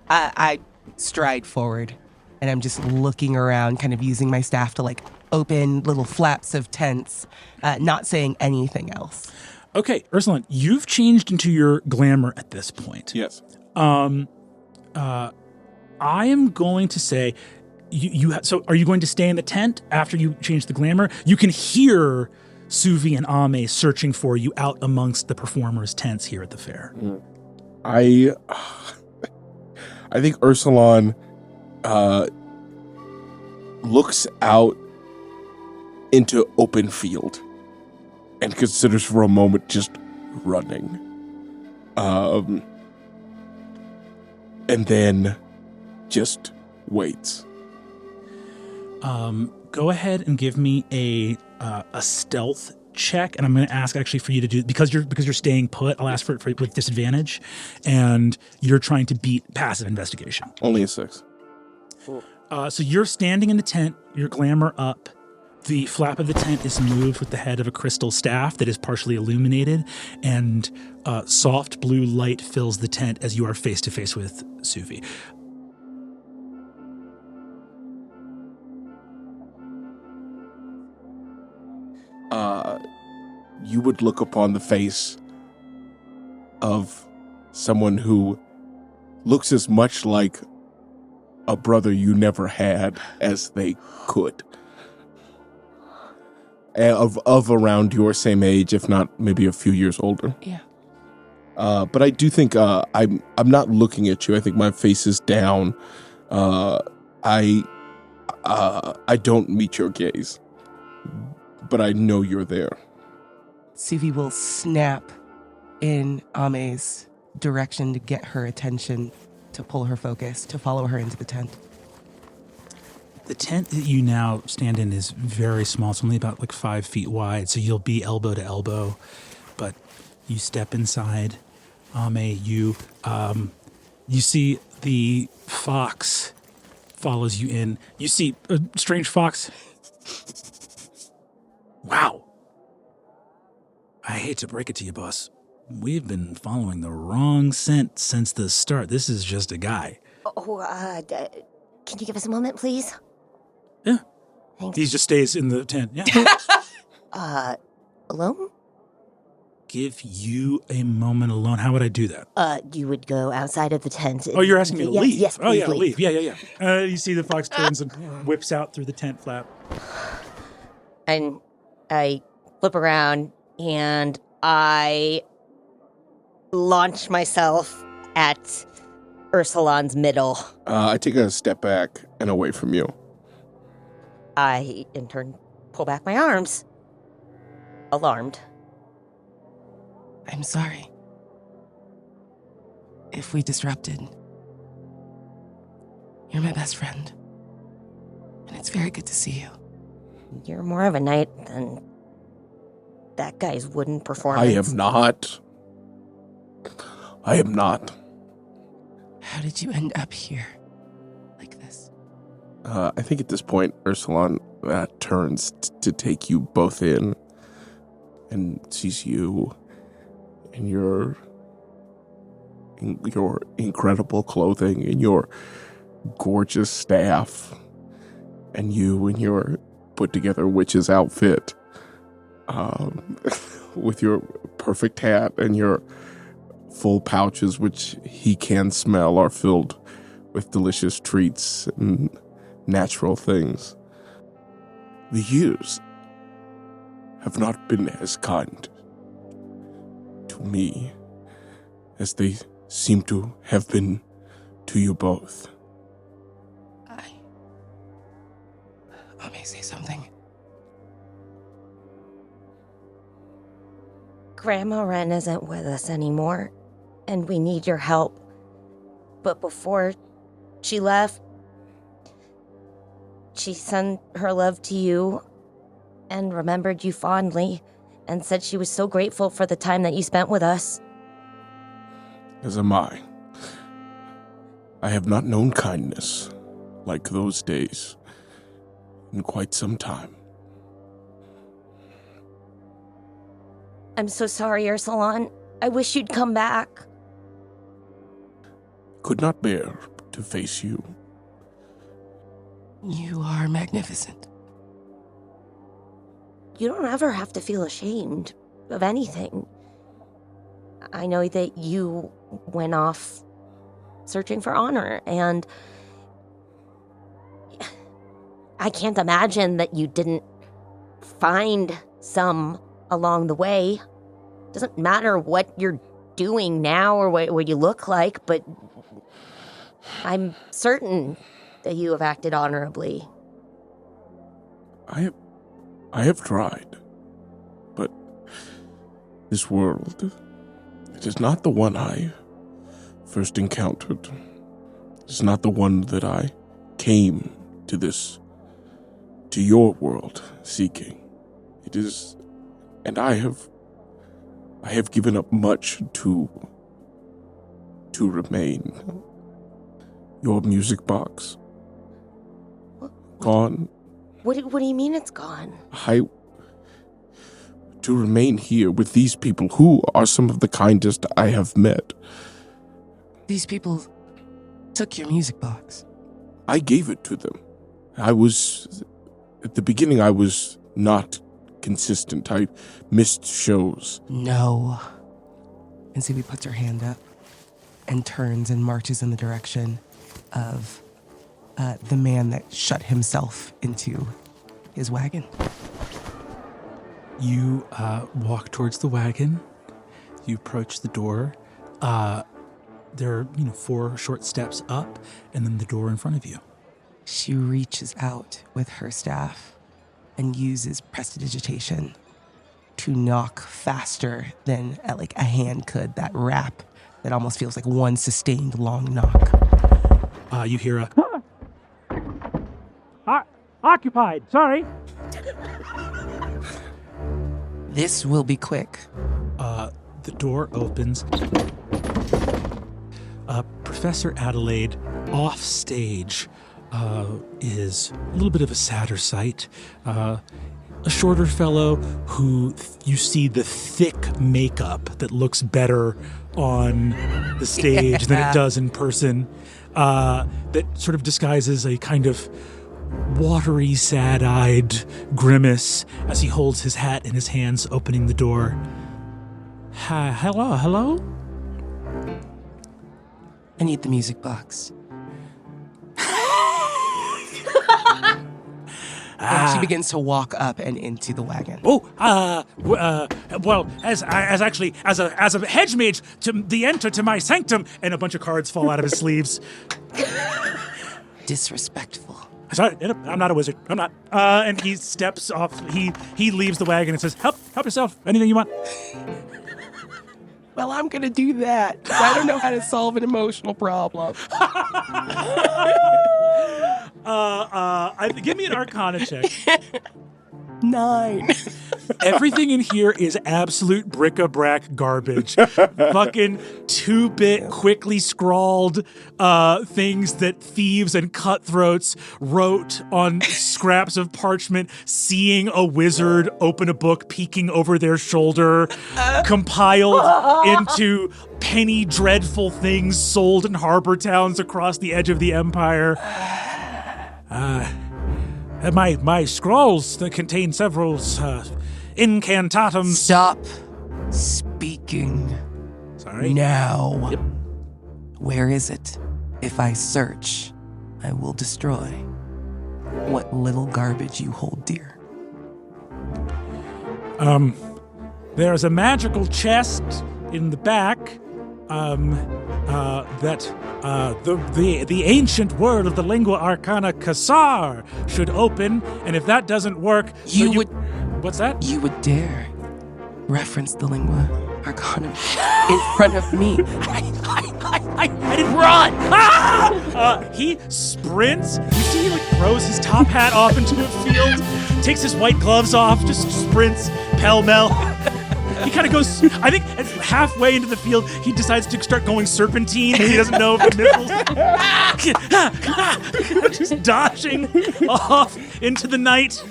I stride forward, and I'm just looking around, kind of using my staff to open little flaps of tents, not saying anything else. Okay, Ursulon, you've changed into your glamour at this point. Yes. I am going to say, so are you going to stay in the tent after you change the glamour? You can hear Suvi and Ame searching for you out amongst the performers' tents here at the fair. I think Ursulon looks out into open field and considers for a moment just running. And then just waits. Go ahead and give me a stealth check, and I'm going to ask actually for you to do, because you're staying put, I'll ask for it with disadvantage, and you're trying to beat passive investigation. Only a 6. So you're standing in the tent, your glamour up. The flap of the tent is moved with the head of a crystal staff that is partially illuminated, and soft blue light fills the tent as you are face to face with Suvi. You would look upon the face of someone who looks as much like a brother you never had as they could. Of around your same age, if not maybe a few years older. Yeah. But I do think I'm not looking at you. I think my face is down. I don't meet your gaze, but I know you're there. Suvi will snap in Ame's direction to get her attention, to pull her focus, to follow her into the tent. The tent that you now stand in is very small. It's only about like 5 feet wide, so you'll be elbow to elbow. But you step inside, Ame, you see the fox follows you in. You see a strange fox. Wow. I hate to break it to you, boss. We've been following the wrong scent since the start. This is just a guy. Can you give us a moment, please? Yeah. Thanks. He just stays in the tent. Yeah. Alone? Give you a moment alone. How would I do that? You would go outside of the tent. Oh, you're asking me to leave? Yes, oh, please yeah, leave. Yeah. You see the fox turns and whips out through the tent flap. And I flip around and I launch myself at Ursulan's middle. I take a step back and away from you. I, in turn, pull back my arms. Alarmed. I'm sorry if we disrupted. You're my best friend, and it's very good to see you. You're more of a knight than that guy's wooden performance. I am not. How did you end up here like this? I think at this point, Ursulan turns to take you both in and sees you in your incredible clothing and your gorgeous staff and you in your put-together witch's outfit with your perfect hat and your full pouches, which he can smell, are filled with delicious treats and natural things. The years have not been as kind to me as they seem to have been to you both. Let me say something. Grandma Wren isn't with us anymore, and we need your help. But before she left, she sent her love to you and remembered you fondly and said she was so grateful for the time that you spent with us. As am I. I have not known kindness like those days in quite some time. I'm so sorry, Ursulan. I wish you'd come back. Could not bear to face you. You are magnificent. You don't ever have to feel ashamed of anything. I know that you went off searching for honor, and I can't imagine that you didn't find some along the way. Doesn't matter what you're doing now or what you look like, but I'm certain that you have acted honorably. I have tried, but this world, it is not the one I first encountered. It's not the one that I came to your world seeking. It is, and I have given up much to remain. Your music box, gone. What do you mean it's gone? To remain here with these people who are some of the kindest I have met. These people took your music box. I gave it to them. At the beginning, I was not consistent. I missed shows. No. And Zuby puts her hand up and turns and marches in the direction of the man that shut himself into his wagon. You walk towards the wagon. You approach the door. There are, 4 short steps up, and then the door in front of you. She reaches out with her staff and uses prestidigitation to knock faster than like a hand could. That rap that almost feels like one sustained long knock. You hear a... Occupied, sorry. This will be quick. The door opens. Professor Adelaide, off stage, is a little bit of a sadder sight. A shorter fellow who you see the thick makeup that looks better on the stage than it does in person, that sort of disguises a kind of watery, sad-eyed grimace as he holds his hat in his hands, opening the door. Hi, hello? I need the music box. And she begins to walk up and into the wagon. Well, as a hedge mage to the enter to my sanctum, And a bunch of cards fall out of his sleeves. Disrespectful. Sorry, I'm not a wizard. I'm not. And he steps off. He leaves the wagon and says, "Help yourself. Anything you want." Well, I'm going to do that. I don't know how to solve an emotional problem. Give me an Arcana check. 9. Everything in here is absolute bric-a-brac garbage. Fucking 2-bit, quickly scrawled things that thieves and cutthroats wrote on scraps of parchment, seeing a wizard open a book, peeking over their shoulder, compiled into penny dreadful things sold in harbor towns across the edge of the empire. My scrolls that contain several incantatums. Stop speaking. Sorry. Now. Yep. Where is it? If I search, I will destroy what little garbage you hold dear. There's a magical chest in the back. That the ancient word of the lingua arcana Kasar should open, and if that doesn't work, you would. What's that? You would dare reference the lingua arcana in front of me. I didn't run. Ah! He sprints. You see, he throws his top hat off into a field, takes his white gloves off, just sprints pell-mell. He kind of goes, I think halfway into the field, he decides to start going serpentine because he doesn't know if the missiles. Just dodging off into the night.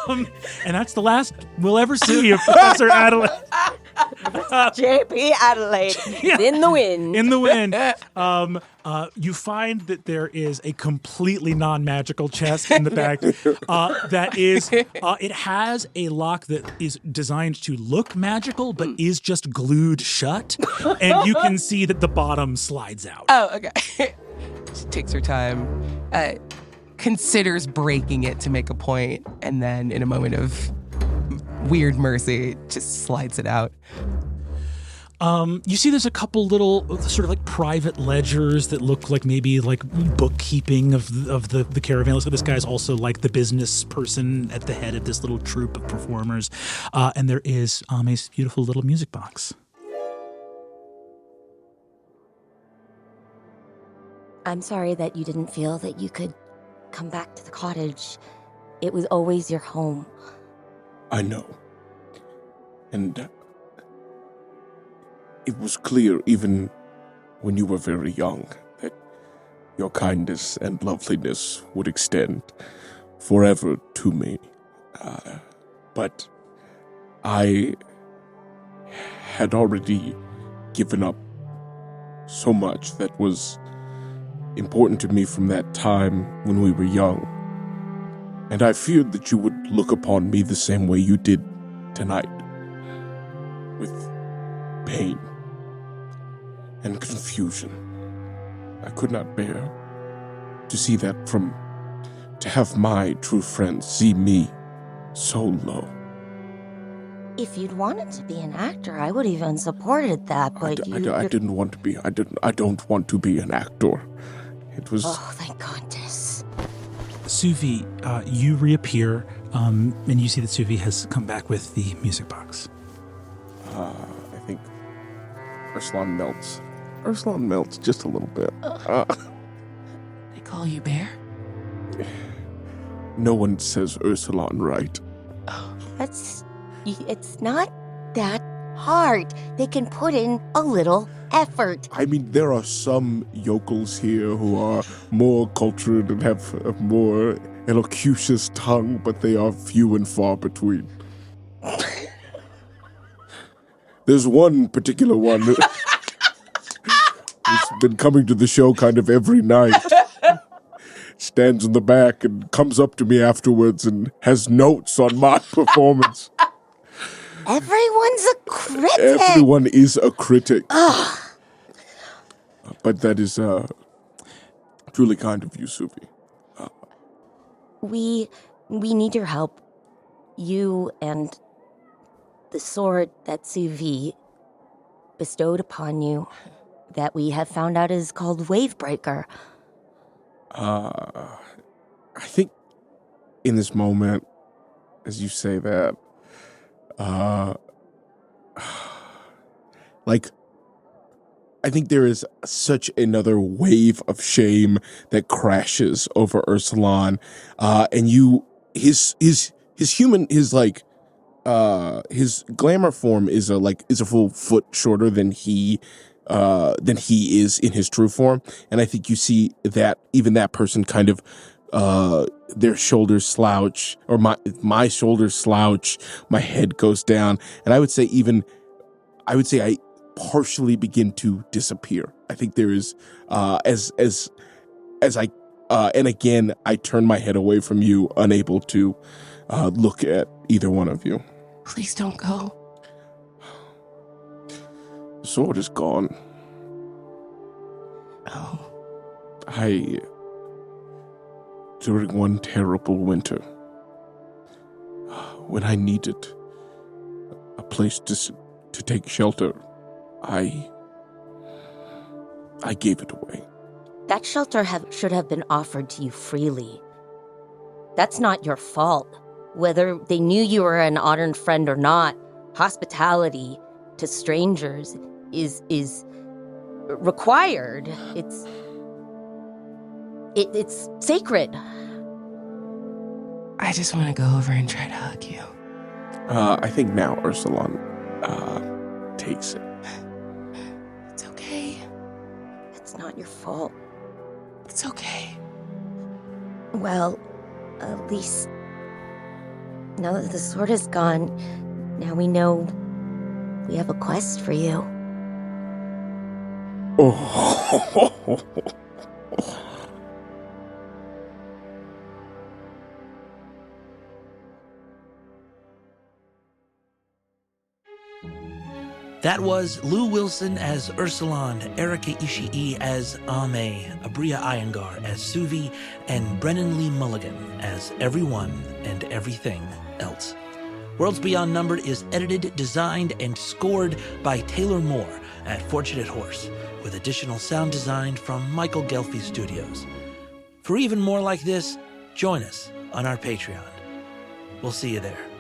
And that's the last we'll ever see of Professor Adelaide. J.P. Adelaide in the wind. In the wind. You find that there is a completely non-magical chest in the back that is, it has a lock that is designed to look magical, but is just glued shut. And you can see that the bottom slides out. Oh, okay. She takes her time, considers breaking it to make a point, and then in a moment of weird mercy, just slides it out. You see there's a couple little sort of like private ledgers that look like maybe like bookkeeping of the caravan. Looks like this guy's also like the business person at the head of this little troupe of performers. And there is a beautiful little music box. I'm sorry that you didn't feel that you could come back to the cottage. It was always your home. I know. And it was clear even when you were very young that your kindness and loveliness would extend forever to me. But I had already given up so much that was important to me from that time when we were young. And I feared that you would look upon me the same way you did tonight, with pain and confusion. I could not bear to see that to have my true friends see me so low. If you'd wanted to be an actor, I would have even supported that, but I didn't want to be. I don't want to be an actor. It was... Oh, thank goodness. Suvi, you reappear And you see that Suvi has come back with the music box. I think Ursulon melts. Ursulon melts just a little bit. They call you Bear? No one says Ursulon right. It's not that hard. They can put in a little effort. I mean, there are some yokels here who are more cultured and have a more elocucious tongue, but they are few and far between. There's one particular one who's been coming to the show kind of every night. Stands in the back and comes up to me afterwards and has notes on my performance. Everyone's a critic. Everyone is a critic. But that is truly kind of you, Suvi. We need your help. You and the sword that Suvi bestowed upon you that we have found out is called Wavebreaker. I think in this moment, as you say that, I think there is such another wave of shame that crashes over Ursulon, and his glamour form is a full foot shorter than he is in his true form, and I think you see that even that person kind of their shoulders slouch, or my shoulders slouch, my head goes down, and I would say I partially begin to disappear. I think there is as I and again I turn my head away from you, unable to look at either one of you. Please don't go. The sword is gone. Oh. During one terrible winter, when I needed a place to take shelter, I gave it away. That shelter should have been offered to you freely. That's not your fault. Whether they knew you were an honored friend or not, hospitality to strangers is required. It's sacred. I just want to go over and try to hug you. I think now Ursulon takes it. It's okay. It's not your fault. It's okay. Well, at least now that the sword is gone, now we know we have a quest for you. Oh. That was Lou Wilson as Ursulon, Erika Ishii as Ame, Aabria Iyengar as Suvi, and Brennan Lee Mulligan as everyone and everything else. Worlds Beyond Numbered is edited, designed, and scored by Taylor Moore at Fortunate Horse, with additional sound design from Michael Ghelfi Studios. For even more like this, join us on our Patreon. We'll see you there.